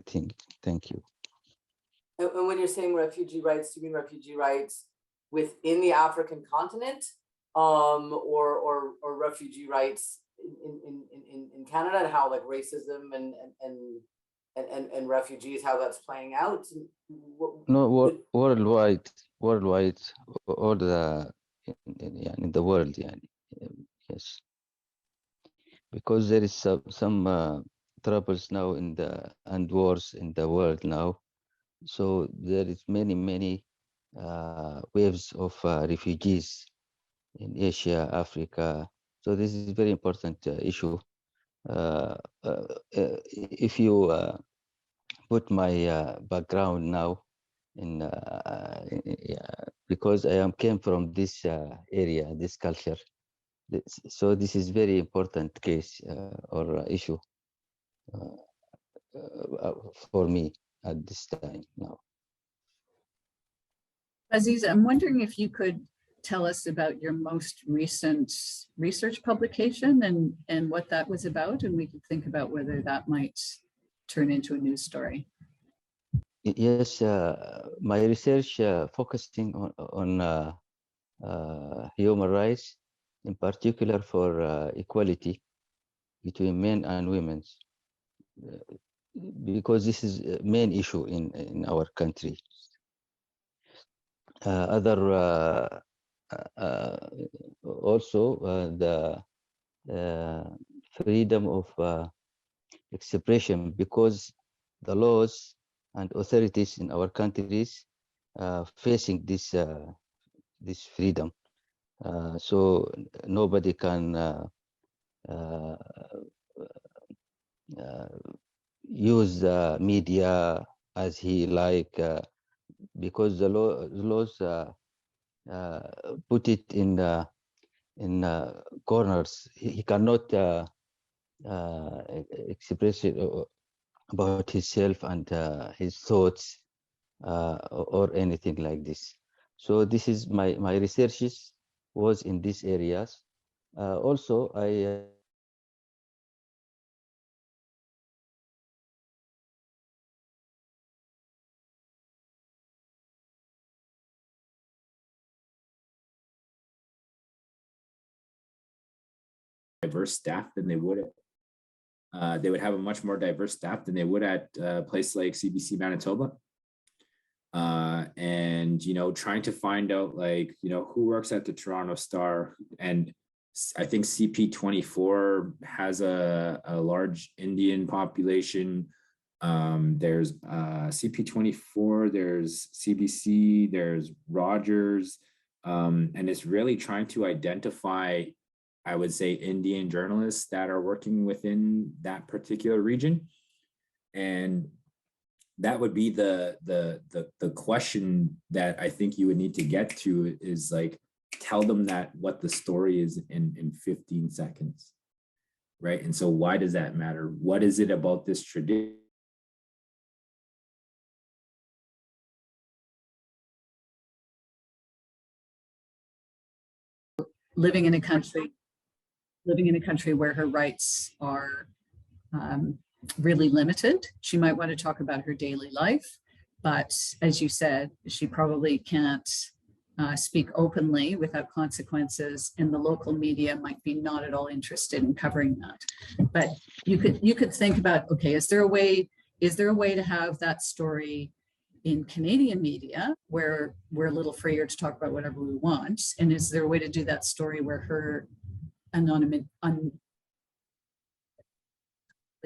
thing. Thank you. And when you're saying refugee rights, do you mean refugee rights within the African continent, or refugee rights in Canada, and how like racism and refugees, how that's playing out? No, worldwide, all the in the world, yes, because there is some troubles now and wars in the world now, so there is many waves of refugees in Asia, Africa. So this is a very important issue. If you put my background now in because I came from this area, this culture. So this is very important case or issue for me at this time now. Aziz, I'm wondering if you could tell us about your most recent research publication and what that was about, and we could think about whether that might turn into a news story. Yes, my research focusing on human rights, in particular for equality between men and women, because this is a main issue in our country. Also the freedom of expression, because the laws and authorities in our countries facing this this freedom, so nobody can use the media as he like, because the laws put it in corners. He cannot express it about himself and his thoughts or anything like this. So this is my researches was in these areas. Also, I diverse staff than they would at, they would have a much more diverse staff than they would at a place like CBC Manitoba. And, you know, trying to find out, like, you know, who works at the Toronto Star. And I think CP24 has a large Indian population. There's CP24, there's CBC, there's Rogers. And it's really trying to identify, I would say, Indian journalists that are working within that particular region. And that would be the question that I think you would need to get to, is like, tell them that what the story is in 15 seconds, right? And so why does that matter? What is it about this tradition? Living in a country where her rights are really limited. She might want to talk about her daily life, but as you said, she probably can't speak openly without consequences, and the local media might be not at all interested in covering that. But you could think about, okay, is there a way to have that story in Canadian media where we're a little freer to talk about whatever we want? And is there a way to do that story where her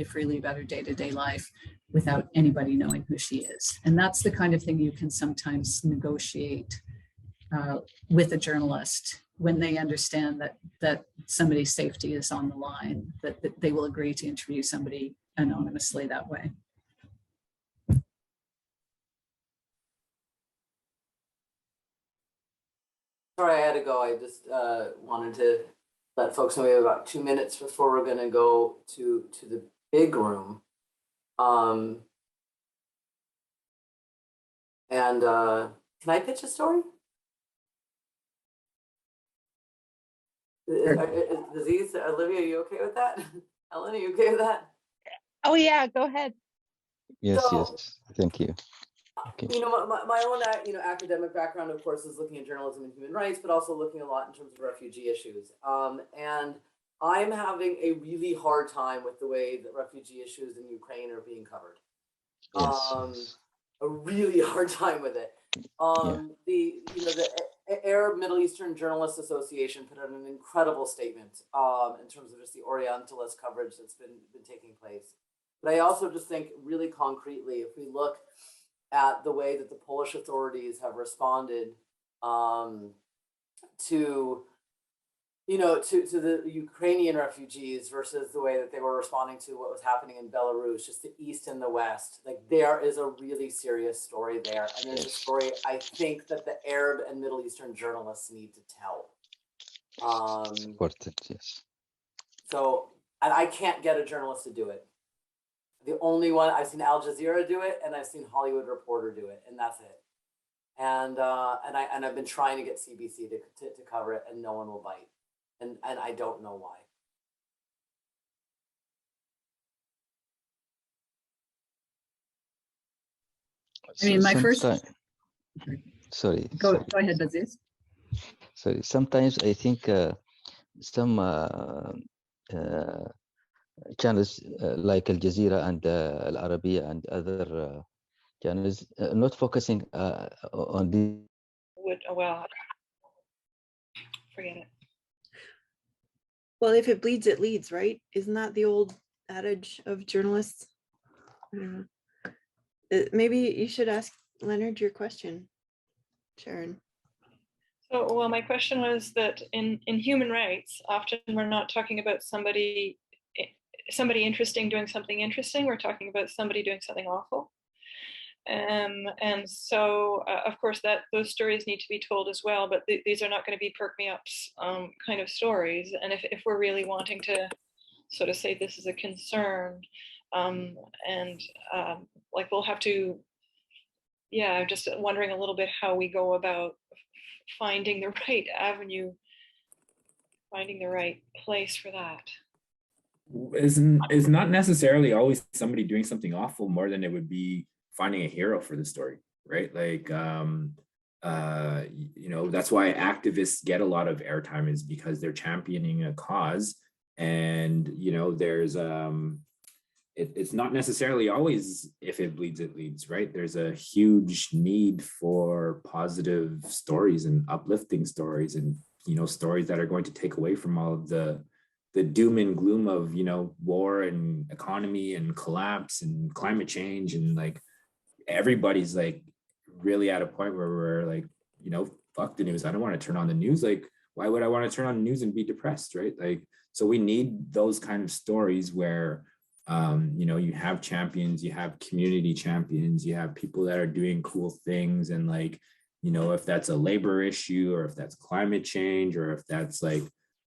freely about her day-to-day life without anybody knowing who she is? And that's the kind of thing you can sometimes negotiate with a journalist when they understand that somebody's safety is on the line, that they will agree to interview somebody anonymously that way. Sorry, I had to go. I just wanted to let folks know we have about 2 minutes before we're going to go to the big room. And can I pitch a story? Aziz, Olivia, are you okay with that? Helen, are you okay with that? Oh yeah, go ahead. yes, So, yes, thank you. Okay. You know, my own academic background, of course, is looking at journalism and human rights, but also looking a lot in terms of refugee issues. And I'm having a really hard time with the way that refugee issues in Ukraine are being covered. Yes. A really hard time with it. The Arab Middle Eastern Journalists Association put out an incredible statement in terms of just the Orientalist coverage that's been taking place. But I also just think really concretely, if we look at the way that the Polish authorities have responded to you know, to the Ukrainian refugees versus the way that they were responding to what was happening in Belarus, just the East and the West. Like there is a really serious story there. And there's a story I think that the Arab and Middle Eastern journalists need to tell. Important, yes. So, and I can't get a journalist to do it. The only one, I've seen Al Jazeera do it, and I've seen Hollywood Reporter do it, and that's it. And I've been trying to get CBC to cover it, and no one will bite. And I don't know why. I mean, my first. Sorry. Go ahead, Aziz. Sorry. Sometimes I think some channels like Al Jazeera and Al Arabiya and other channels not focusing on the. Well, forget it. Well, if it bleeds, it leads, right? Isn't that the old adage of journalists? I don't know. Maybe you should ask Leonard your question, Sharon. So, well, my question was that in human rights, often we're not talking about somebody interesting doing something interesting. We're talking about somebody doing something awful. And so, of course, those stories need to be told as well, but these are not going to be perk-me-ups kind of stories. And if we're really wanting to sort of say this is a concern, like we'll have to, yeah, I'm just wondering a little bit how we go about finding the right avenue, finding the right place for that. Is not necessarily always somebody doing something awful more than it would be finding a hero for the story, right? Like, you know, that's why activists get a lot of airtime, is because they're championing a cause. And, you know, there's, it's not necessarily always if it bleeds, it leads, right? There's a huge need for positive stories and uplifting stories, and, you know, stories that are going to take away from all of the doom and gloom of, you know, war and economy and collapse and climate change. And like, everybody's like really at a point where we're like, you know, fuck the news. I don't want to turn on the news. Like, why would I want to turn on the news and be depressed, right? Like, so we need those kind of stories where, you know, you have champions, you have community champions, you have people that are doing cool things. And like, you know, if that's a labor issue, or if that's climate change, or if that's like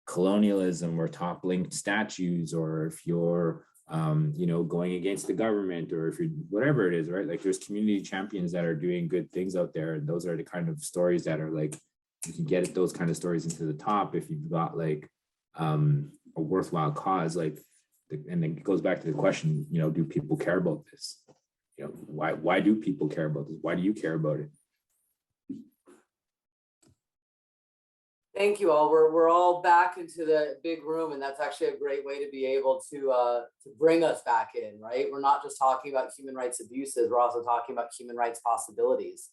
colonialism or toppling statues, or if you're, you know, going against the government, or if you're whatever it is, right? Like there's community champions that are doing good things out there. And those are the kind of stories that are like, you can get those kind of stories into the top if you've got like a worthwhile cause. Like, and it goes back to the question, you know, do people care about this? You know, why do people care about this? Why do you care about it? Thank you all. We're all back into the big room, and that's actually a great way to be able to bring us back in, right? We're not just talking about human rights abuses, we're also talking about human rights possibilities.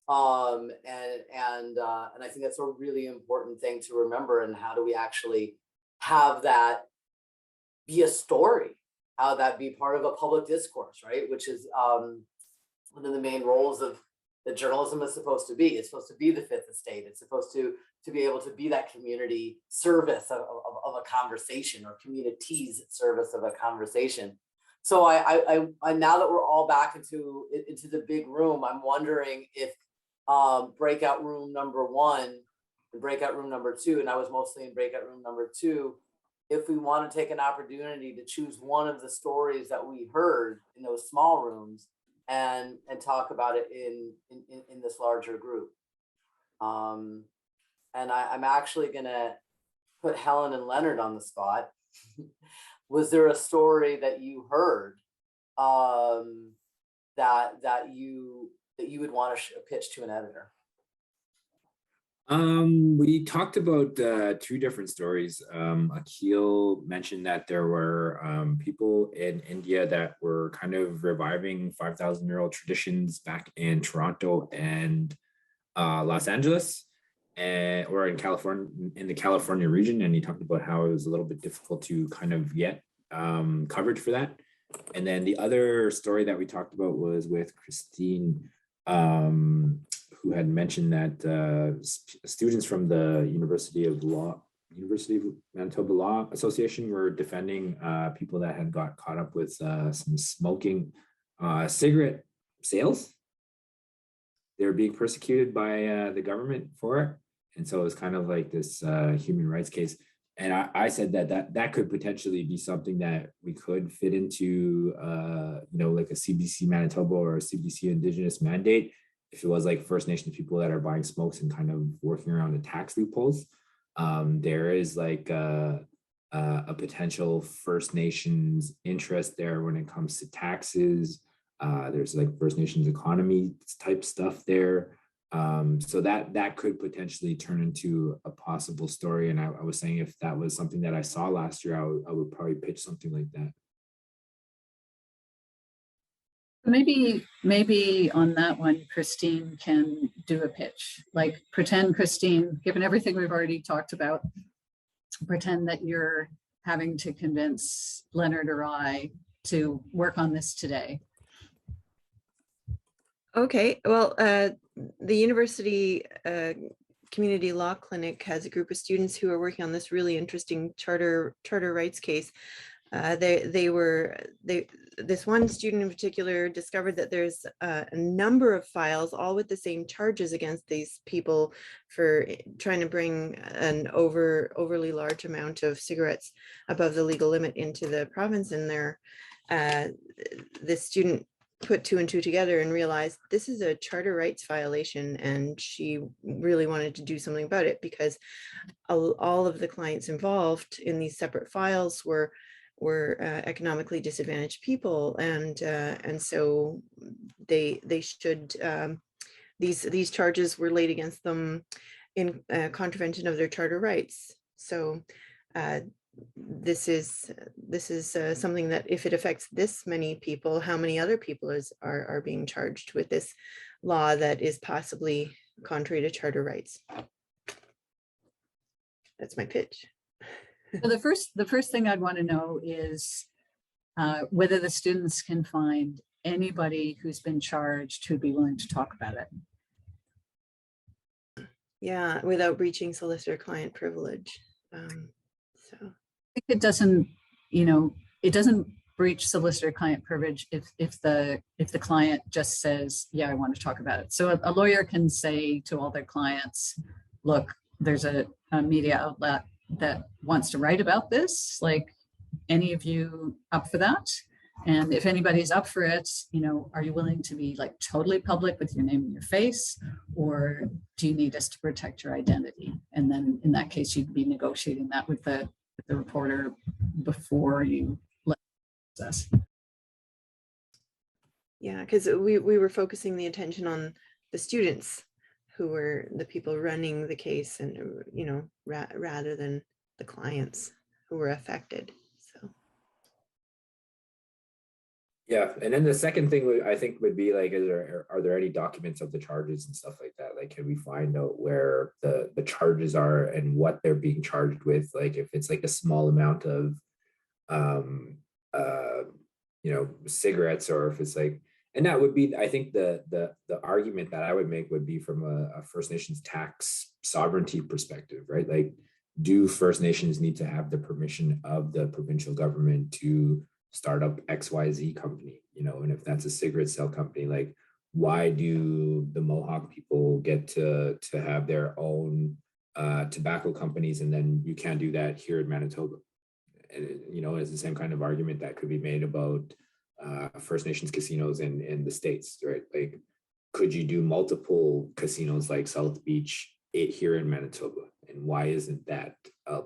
And I think that's a really important thing to remember. And how do we actually have that be a story? How that be part of a public discourse, right? Which is one of the main roles of that journalism is supposed to be. It's supposed to be the fifth estate. It's supposed to be able to be that community service of a conversation, or communities service of a conversation. So I now that we're all back into the big room, I'm wondering if breakout room number 1 and breakout room number 2, and I was mostly in breakout room number 2, if we want to take an opportunity to choose one of the stories that we heard in those small rooms and talk about it in this larger group. And I'm actually gonna put Helen and Leonard on the spot. Was there a story that you heard that you would want to pitch to an editor? We talked about 2 different stories. Akhil mentioned that there were people in India that were kind of reviving 5,000-year-old traditions back in Toronto and Los Angeles, or in California, in the California region. And he talked about how it was a little bit difficult to kind of get coverage for that. And then the other story that we talked about was with Christine, who had mentioned that students from the University of Law, University of Manitoba Law Association were defending people that had got caught up with some smoking cigarette sales. They were being persecuted by the government for it. And so it was kind of like this human rights case. And I said that could potentially be something that we could fit into, like a CBC Manitoba or a CBC Indigenous mandate, if it was like First Nations people that are buying smokes and kind of working around the tax loopholes. There is like a potential First Nations interest there when it comes to taxes. There's like First Nations economy type stuff there. So that could potentially turn into a possible story. And I was saying if that was something that I saw last year, I would probably pitch something like that. Maybe on that one, Christine can do a pitch. Like pretend, Christine, given everything we've already talked about, pretend that you're having to convince Leonard or I to work on this today. Okay, well, the University Community Law Clinic has a group of students who are working on this really interesting charter rights case. This one student in particular discovered that there's a number of files, all with the same charges against these people for trying to bring an overly large amount of cigarettes above the legal limit into the province. And this student put two and two together and realized this is a charter rights violation, and she really wanted to do something about it because all of the clients involved in these separate files were economically disadvantaged people, and so they should these charges were laid against them in contravention of their charter rights. So this is something that if it affects this many people, how many other people are being charged with this law that is possibly contrary to charter rights? That's my pitch. So the first thing I'd want to know is whether the students can find anybody who's been charged who'd be willing to talk about it. Yeah, without breaching solicitor-client privilege. So I think it doesn't, it doesn't breach solicitor-client privilege if the client just says, yeah, I want to talk about it. So a lawyer can say to all their clients, look, there's a media outlet that wants to write about this, like, any of you up for that? And if anybody's up for it, are you willing to be like totally public with your name and your face, or do you need us to protect your identity? And then in that case, you'd be negotiating that with the reporter before you let us. yeah, because we were focusing the attention on the students who were the people running the case, and rather than the clients who were affected. So yeah, and then the second thing I think would be like, are there any documents of the charges and stuff like that? Like, can we find out where the charges are and what they're being charged with? Like, if it's like a small amount of cigarettes, or if it's like. And that would be, I think the argument that I would make would be from a First Nations tax sovereignty perspective, right? Like, do First Nations need to have the permission of the provincial government to start up XYZ company? And if that's a cigarette sale company, like, why do the Mohawk people get to have their own tobacco companies, and then you can't do that here in Manitoba? And it's the same kind of argument that could be made about First Nations casinos in the States, right? Like, could you do multiple casinos like South Beach here in Manitoba? And why isn't that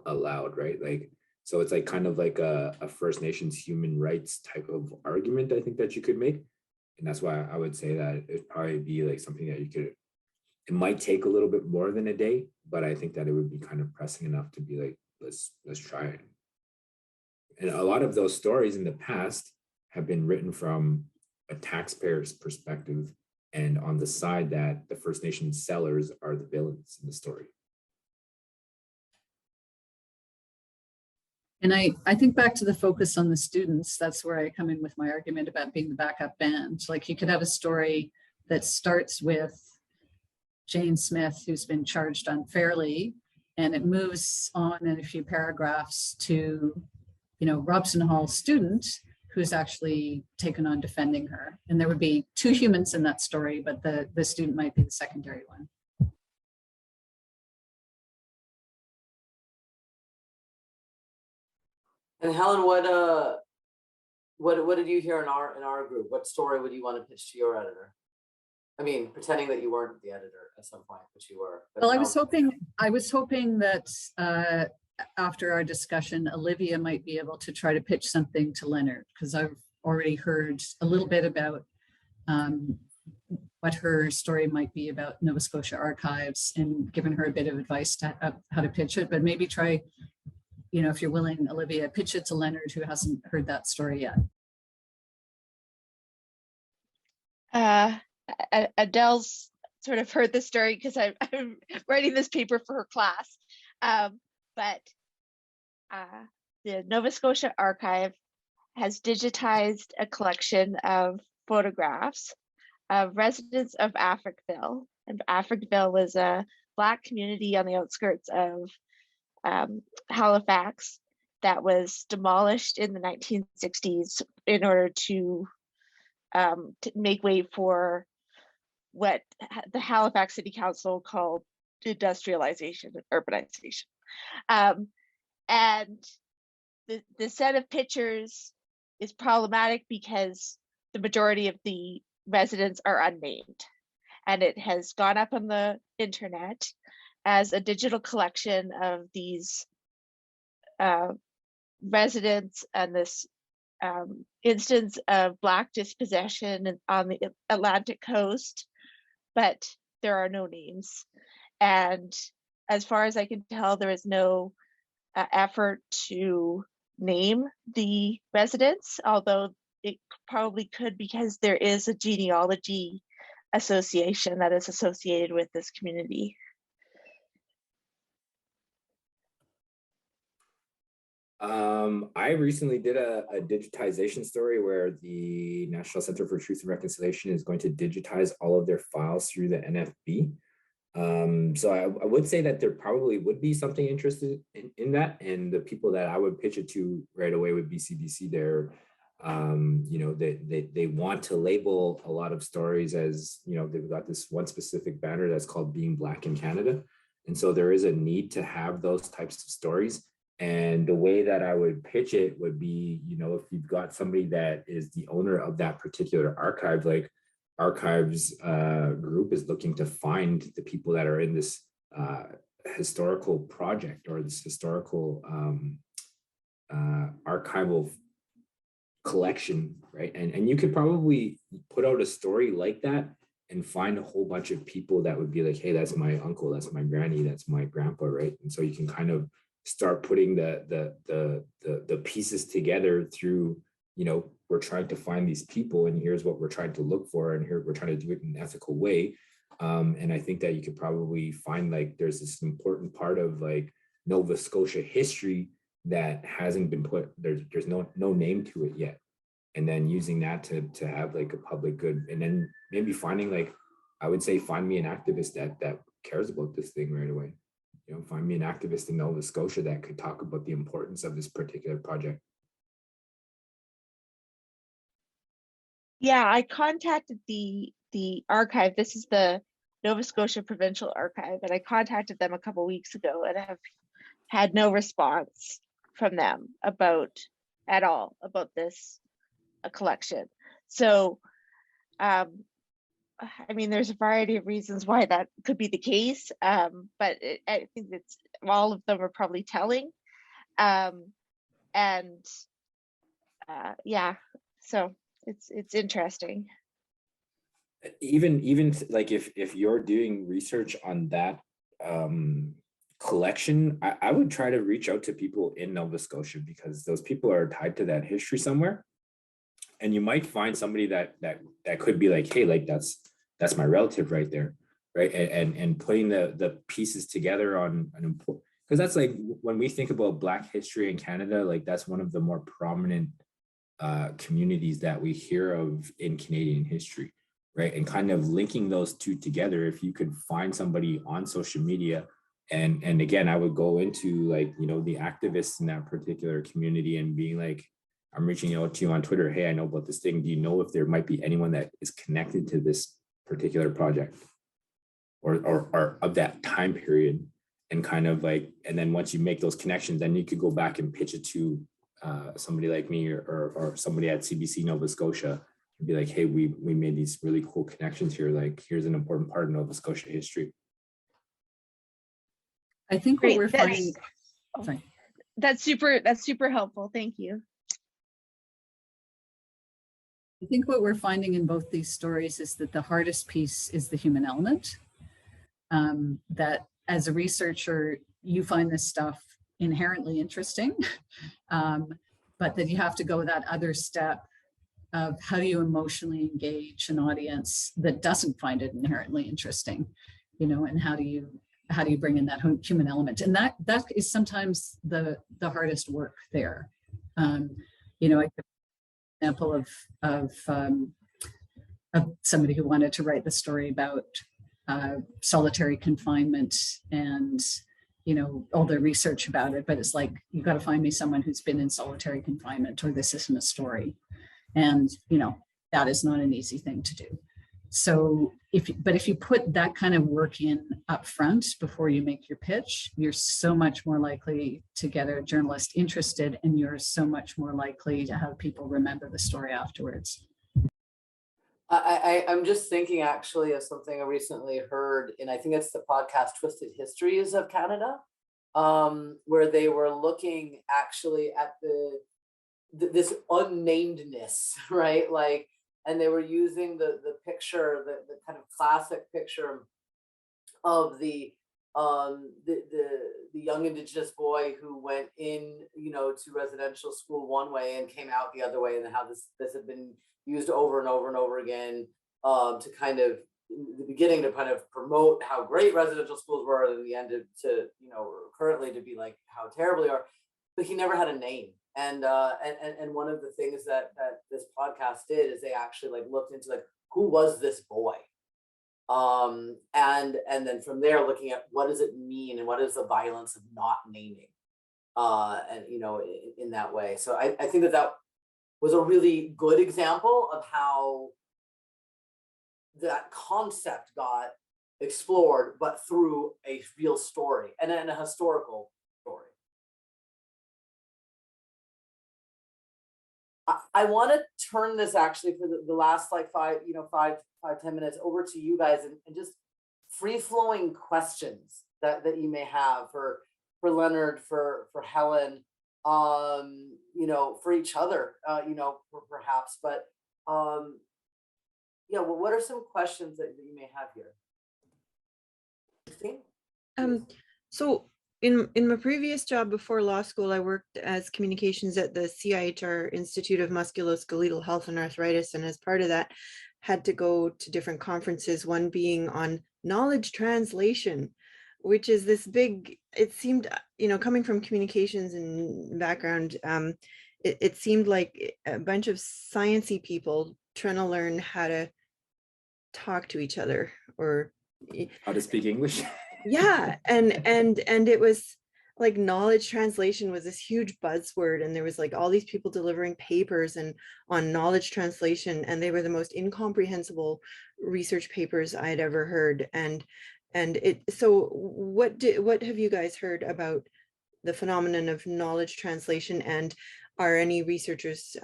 allowed, right? Like, so it's like kind of like a First Nations human rights type of argument, I think, that you could make. And that's why I would say that it'd probably be like something that it might take a little bit more than a day, but I think that it would be kind of pressing enough to be like, let's try it. And a lot of those stories in the past have been written from a taxpayer's perspective, and on the side that the First Nations sellers are the villains in the story. And I think back to the focus on the students, that's where I come in with my argument about being the backup band. Like, you could have a story that starts with Jane Smith, who's been charged unfairly, and it moves on in a few paragraphs to, Robson Hall student who's actually taken on defending her. And there would be two humans in that story, but the student might be the secondary one. And Helen, what did you hear in our group? What story would you want to pitch to your editor? I mean, pretending that you weren't the editor at some point, but you were. But well, I was hoping that after our discussion, Olivia might be able to try to pitch something to Lenard, because I've already heard a little bit about what her story might be about Nova Scotia archives, and given her a bit of advice to how to pitch it. But maybe try, if you're willing, Olivia, pitch it to Lenard, who hasn't heard that story yet. Adele's sort of heard the story because I'm writing this paper for her class. But the Nova Scotia Archive has digitized a collection of photographs of residents of Africville. And Africville was a Black community on the outskirts of Halifax that was demolished in the 1960s in order to make way for what the Halifax City Council called industrialization and urbanization. And the set of pictures is problematic because the majority of the residents are unnamed. And it has gone up on the internet as a digital collection of these residents and this instance of Black dispossession on the Atlantic coast, but there are no names. And as far as I can tell, there is no effort to name the residents, although it probably could, because there is a genealogy association that is associated with this community. I recently did a digitization story where the National Center for Truth and Reconciliation is going to digitize all of their files through the NFB. So I would say that there probably would be something interested in that, and the people that I would pitch it to right away would be CBC. They're, they want to label a lot of stories as, they've got this one specific banner that's called Being Black in Canada. And so there is a need to have those types of stories. And the way that I would pitch it would be, if you've got somebody that is the owner of that particular archive, like Archives group is looking to find the people that are in this historical project or this historical archival collection, right? And you could probably put out a story like that and find a whole bunch of people that would be like, hey, that's my uncle, that's my granny, that's my grandpa, right? And so you can kind of start putting the pieces together through, we're trying to find these people and here's what we're trying to look for, and here we're trying to do it in an ethical way. And I think that you could probably find like there's this important part of like Nova Scotia history that hasn't been put, there's no name to it yet. And then using that to have like a public good, and then maybe finding like, I would say find me an activist that cares about this thing right away. Find me an activist in Nova Scotia that could talk about the importance of this particular project. Yeah, I contacted the archive. This is the Nova Scotia Provincial Archive, and I contacted them a couple of weeks ago and have had no response from them at all about this collection. So, I mean, there's a variety of reasons why that could be the case, but I think it's all of them are probably telling, yeah. So it's interesting. Even like if you're doing research on that collection, I would try to reach out to people in Nova Scotia, because those people are tied to that history somewhere. And you might find somebody that could be like, hey, like that's my relative right there, right? And putting the pieces together on an important, because that's like when we think about Black history in Canada, like that's one of the more prominent communities that we hear of in Canadian history, right? And kind of linking those two together, if you could find somebody on social media And again, I would go into like, you know, the activists in that particular community and being like, I'm reaching out to you on Twitter. Hey, I know about this thing. Do you know if there might be anyone that is connected to this particular project or of that time period? And kind of like, and then once you make those connections, then you could go back and pitch it to somebody like me or somebody at CBC Nova Scotia and be like, hey, we made these really cool connections here. Like, here's an important part of Nova Scotia history. I think what we're finding. Sorry. That's super helpful. Thank you. I think what we're finding in both these stories is that the hardest piece is the human element. That as a researcher, you find this stuff inherently interesting, but that you have to go that other step of how do you emotionally engage an audience that doesn't find it inherently interesting, you know, and how do you bring in that human element? And that is sometimes the hardest work there. You know, I give an example of somebody who wanted to write the story about solitary confinement and, you know, all the research about it, but it's like, you got to find me someone who's been in solitary confinement or this isn't a story. And, you know, that is not an easy thing to do. So if you put that kind of work in up front before you make your pitch, you're so much more likely to get a journalist interested, and you're so much more likely to have people remember the story afterwards. I'm just thinking actually of something I recently heard, and I think it's the podcast Twisted Histories of Canada, where they were looking actually at this unnamedness, right? Like, and they were using the picture, the kind of classic picture of the young Indigenous boy who went in, you know, to residential school one way and came out the other way, and how this had been used over and over and over again to kind of, in the beginning, to kind of promote how great residential schools were, and in the end to, you know, currently to be like how terrible they are. But he never had a name. And one of the things that this podcast did is they actually like looked into like, who was this boy? And then from there, looking at what does it mean and what is the violence of not naming, and, you know, in that way. So I think that was a really good example of how that concept got explored, but through a real story and a historical story. I want to turn this actually for the last like 5, 10 minutes over to you guys, and just free-flowing questions that you may have for Lenard, for Helen, you know, for each other, you know, perhaps, but yeah, well, what are some questions that you may have here? So in my previous job before law school, I worked as communications at the CHRR Institute of Musculoskeletal Health and Arthritis, and as part of that, had to go to different conferences, one being on knowledge translation, which is this big, it seemed, you know, coming from communications and background, it seemed like a bunch of sciencey people trying to learn how to talk to each other, or how to speak English. Yeah, and it was like knowledge translation was this huge buzzword, and there was like all these people delivering papers and on knowledge translation, and they were the most incomprehensible research papers I had ever heard. And it, so what have you guys heard about the phenomenon of knowledge translation, and are any researchers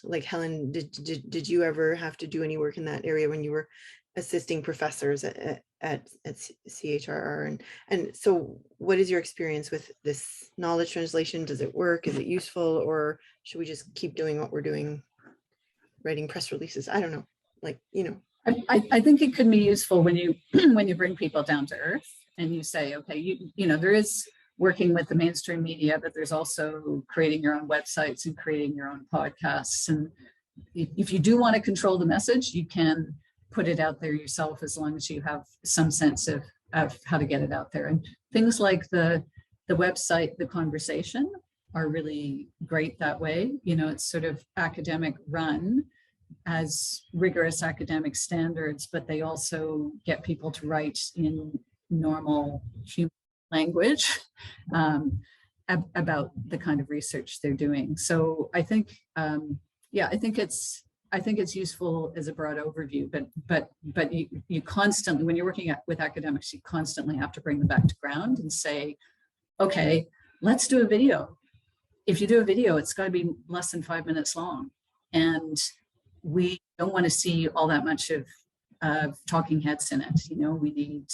like Helen, did you ever have to do any work in that area when you were assisting professors at CHRR? And so what is your experience with this knowledge translation? Does it work? Is it useful? Or should we just keep doing what we're doing, writing press releases? I don't know, like, you know. I think it could be useful when you when you bring people down to earth and you say, okay, you know, there is working with the mainstream media, but there's also creating your own websites and creating your own podcasts. And if you do want to control the message, you can put it out there yourself, as long as you have some sense of how to get it out there. And things like the website, The Conversation, are really great that way. You know, it's sort of academic run, as rigorous academic standards, but they also get people to write in normal human language about the kind of research they're doing. So I think, yeah, I think it's useful as a broad overview, but you constantly, when you're working with academics, you constantly have to bring them back to ground and say, okay, let's do a video. If you do a video, it's got to be less than 5 minutes long. And we don't want to see all that much of talking heads in it. You know, we need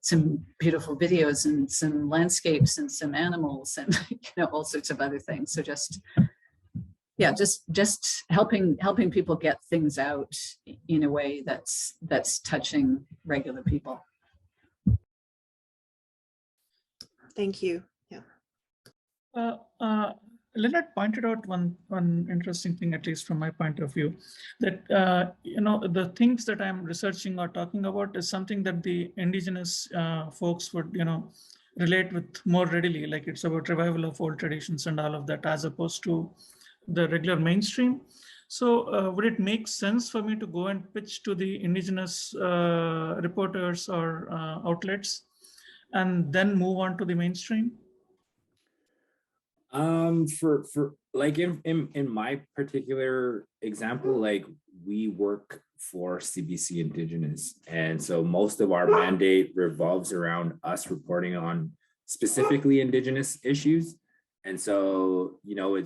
some beautiful videos and some landscapes and some animals and, you know, all sorts of other things. So just, yeah, just helping people get things out in a way that's touching regular people. Thank you. Yeah. Lenard pointed out one interesting thing, at least from my point of view, that you know, the things that I'm researching or talking about is something that the Indigenous folks would, you know, relate with more readily. Like it's about revival of old traditions and all of that, as opposed to the regular mainstream. So would it make sense for me to go and pitch to the Indigenous reporters or outlets, and then move on to the mainstream? For like in my particular example, like we work for CBC Indigenous, and so most of our mandate revolves around us reporting on specifically Indigenous issues. And so, you know,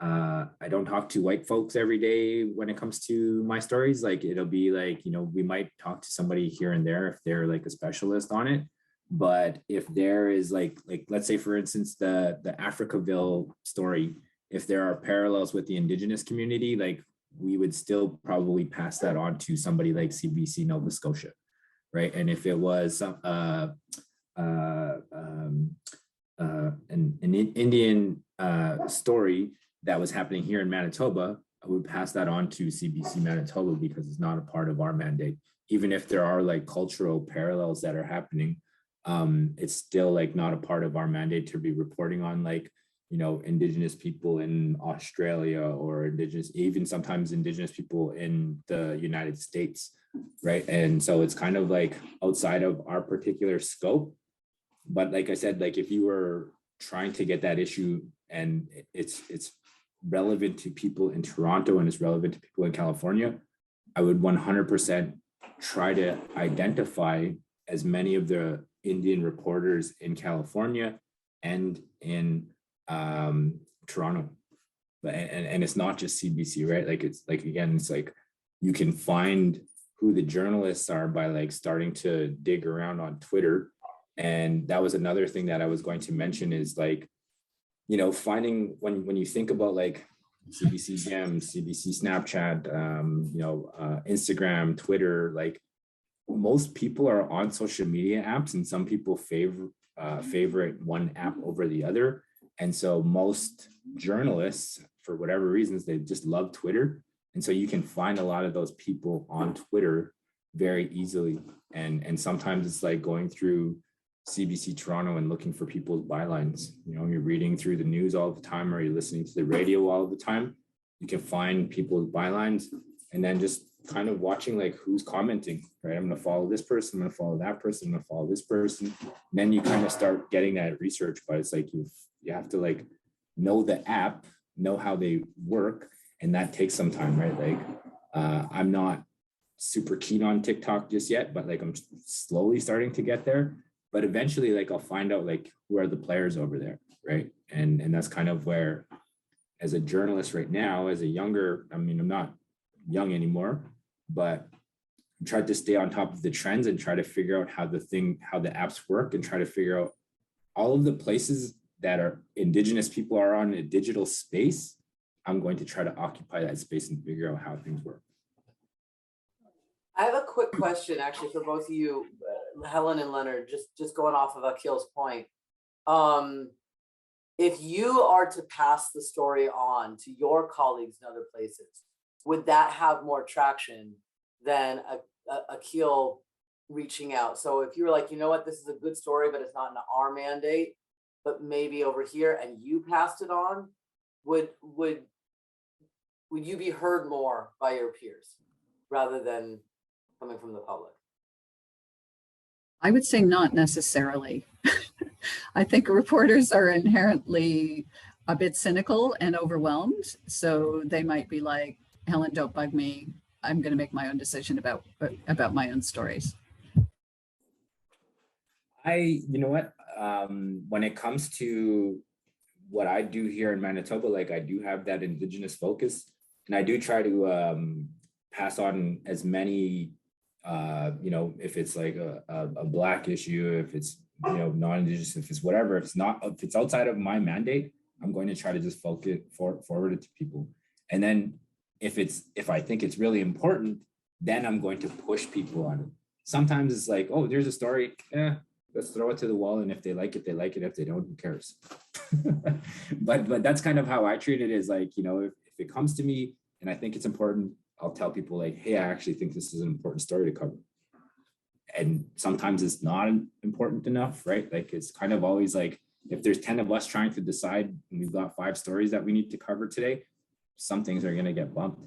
I don't talk to white folks every day when it comes to my stories. Like it'll be like, you know, we might talk to somebody here and there if they're like a specialist on it. But if there is like let's say, for instance, the Africaville story, if there are parallels with the Indigenous community, like we would still probably pass that on to somebody like CBC Nova Scotia, right? And if it was an Indian story that was happening here in Manitoba, I would pass that on to CBC Manitoba because it's not a part of our mandate. Even if there are like cultural parallels that are happening, it's still like not a part of our mandate to be reporting on, like, you know, Indigenous people in Australia or even sometimes Indigenous people in the United States, right? And so it's kind of like outside of our particular scope. But like I said, like if you were trying to get that issue and it's relevant to people in Toronto and it's relevant to people in California, I would 100% try to identify as many of the Indian reporters in California and in Toronto. And it's not just CBC, right? Like it's like, again, it's like you can find who the journalists are by like starting to dig around on Twitter. And that was another thing that I was going to mention is like, you know, finding when you think about like CBC Gem, CBC Snapchat, you know, Instagram, Twitter, like most people are on social media apps and some people favorite one app over the other. And so most journalists, for whatever reasons, they just love Twitter. And so you can find a lot of those people on Twitter very easily. And sometimes it's like going through CBC Toronto and looking for people's bylines. You know, you're reading through the news all the time, or you're listening to the radio all the time. You can find people's bylines and then just kind of watching like who's commenting, right? I'm going to follow this person, I'm going to follow that person, I'm going to follow this person. And then you kind of start getting that research, but it's like you have to like know the app, know how they work, and that takes some time, right? Like I'm not super keen on TikTok just yet, but like I'm slowly starting to get there. But eventually, like I'll find out like who are the players over there, right? And that's kind of where, as a journalist right now, as a younger, I mean, I'm not young anymore, but I tried to stay on top of the trends and try to figure out how the apps work and try to figure out all of the places that are Indigenous people are on a digital space. I'm going to try to occupy that space and figure out how things work. I have a quick question actually for both of you, Helen and Lenard, just going off of Akhil's point. If you are to pass the story on to your colleagues in other places, would that have more traction than Akhil reaching out? So if you were like, you know what, this is a good story, but it's not in our mandate, but maybe over here, and you passed it on, would you be heard more by your peers rather than coming from the public? I would say not necessarily. I think reporters are inherently a bit cynical and overwhelmed. So they might be like, Helen, don't bug me. I'm going to make my own decision about my own stories. You know what, when it comes to what I do here in Manitoba, like I do have that Indigenous focus, and I do try to pass on as many, you know, if it's like a Black issue, if it's, you know, non-Indigenous, if it's whatever, if it's outside of my mandate, I'm going to try to just forward it to people. And then if I think it's really important, then I'm going to push people on it. Sometimes it's like, oh, there's a story, let's throw it to the wall, and if they like it, they like it. If they don't, who cares? but that's kind of how I treat it, is like, you know, if it comes to me and I think it's important, I'll tell people like, hey, I actually think this is an important story to cover. And sometimes it's not important enough, right? Like it's kind of always like, if there's 10 of us trying to decide and we've got 5 stories that we need to cover today, some things are going to get bumped.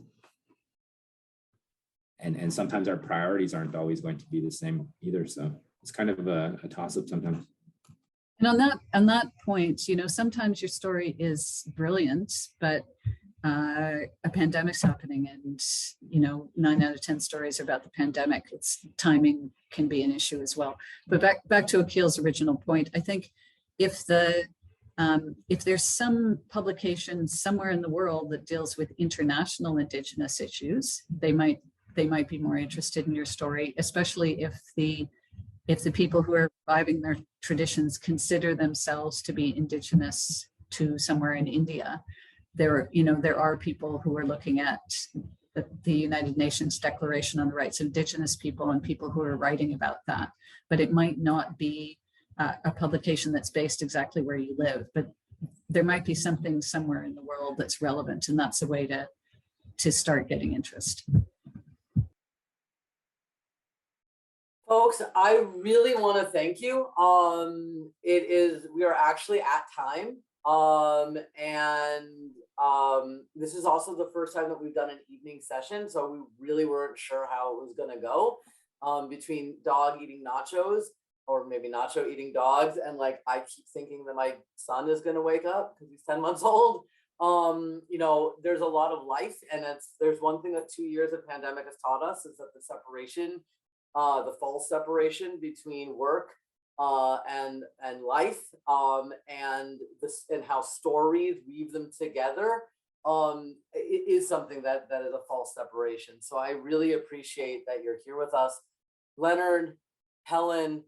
And sometimes our priorities aren't always going to be the same either. So it's kind of a toss-up sometimes. And on that point, you know, sometimes your story is brilliant, but a pandemic's happening, and you know, 9 out of 10 stories are about the pandemic. It's timing can be an issue as well. But back to Akil's original point, I think if there's some publication somewhere in the world that deals with international Indigenous issues, they might be more interested in your story, especially if the people who are reviving their traditions consider themselves to be Indigenous to somewhere in India. There are people who are looking at the United Nations Declaration on the Rights of Indigenous People and people who are writing about that. But it might not be a publication that's based exactly where you live, but there might be something somewhere in the world that's relevant, and that's a way to start getting interest. Folks, I really want to thank you. We are actually at time. This is also the first time that we've done an evening session, so we really weren't sure how it was going to go between dog eating nachos, or maybe nacho eating dogs, and like I keep thinking that my son is going to wake up because he's 10 months old. You know, there's a lot of life, and there's one thing that 2 years of pandemic has taught us, is that the separation, the false separation between work and life, and how stories weave them together, it is something that is a false separation. So I really appreciate that you're here with us. Lenard, Helen,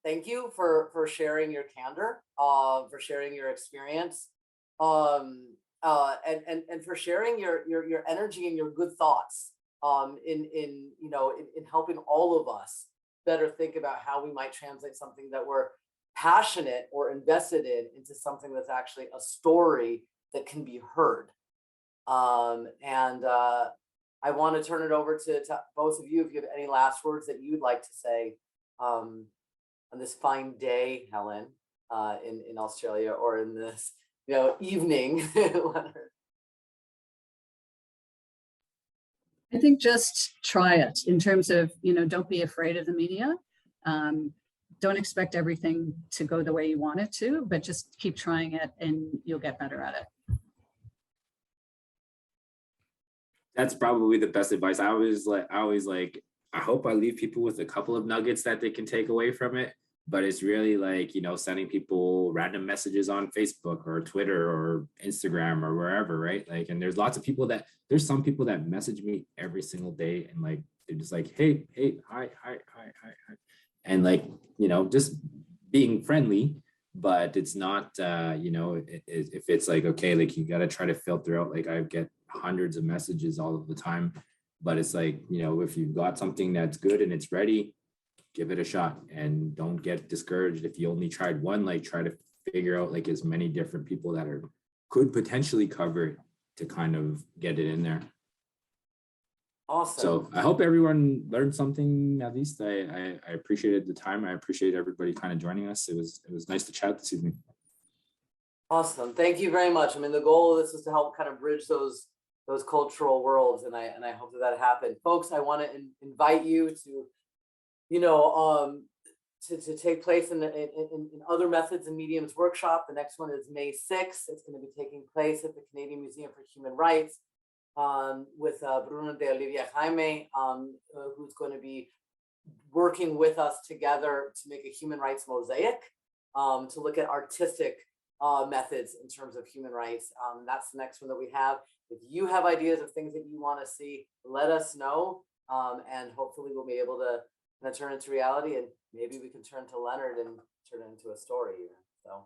thank you for sharing your candor, for sharing your experience, and for sharing your energy and your good thoughts, in helping all of us better think about how we might translate something that we're passionate or invested in into something that's actually a story that can be heard. I want to turn it over to both of you if you have any last words that you'd like to say on this fine day, Helen, in Australia, or in this evening. I think just try it, in terms of, don't be afraid of the media. Don't expect everything to go the way you want it to, but just keep trying it and you'll get better at it. That's probably the best advice. I always I hope I leave people with a couple of nuggets that they can take away from it. But it's really like, sending people random messages on Facebook or Twitter or Instagram or wherever, right? Like, and there's some people that message me every single day, and like, they're just like, hey, hi. And like, just being friendly, but it's not, if it's like, okay, like you got to try to filter out, like I get hundreds of messages all of the time, but it's like, if you've got something that's good and it's ready, give it a shot, and don't get discouraged if you only tried one. Like, try to figure out like as many different people that could potentially cover it to kind of get it in there. Awesome. So I hope everyone learned something. At least I appreciated the time. I appreciate everybody kind of joining us. It was nice to chat this evening. Awesome. Thank you very much. I mean, the goal of this is to help kind of bridge those cultural worlds, and I hope that happened. Folks, I want to invite you to you know, to take place in other methods and mediums workshop. The next one is May 6th. It's going to be taking place at the Canadian Museum for Human Rights with Bruno de Olivia Jaime, who's going to be working with us together to make a human rights mosaic, to look at artistic methods in terms of human rights. That's the next one that we have. If you have ideas of things that you want to see, let us know, and hopefully we'll be able to kind of turn into reality, and maybe we can turn to Leonard and turn it into a story even. So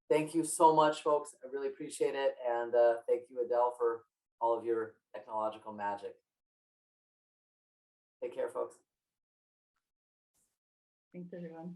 thank you so much, folks. I really appreciate it. And thank you, Adele, for all of your technological magic. Take care, folks. Thanks, everyone.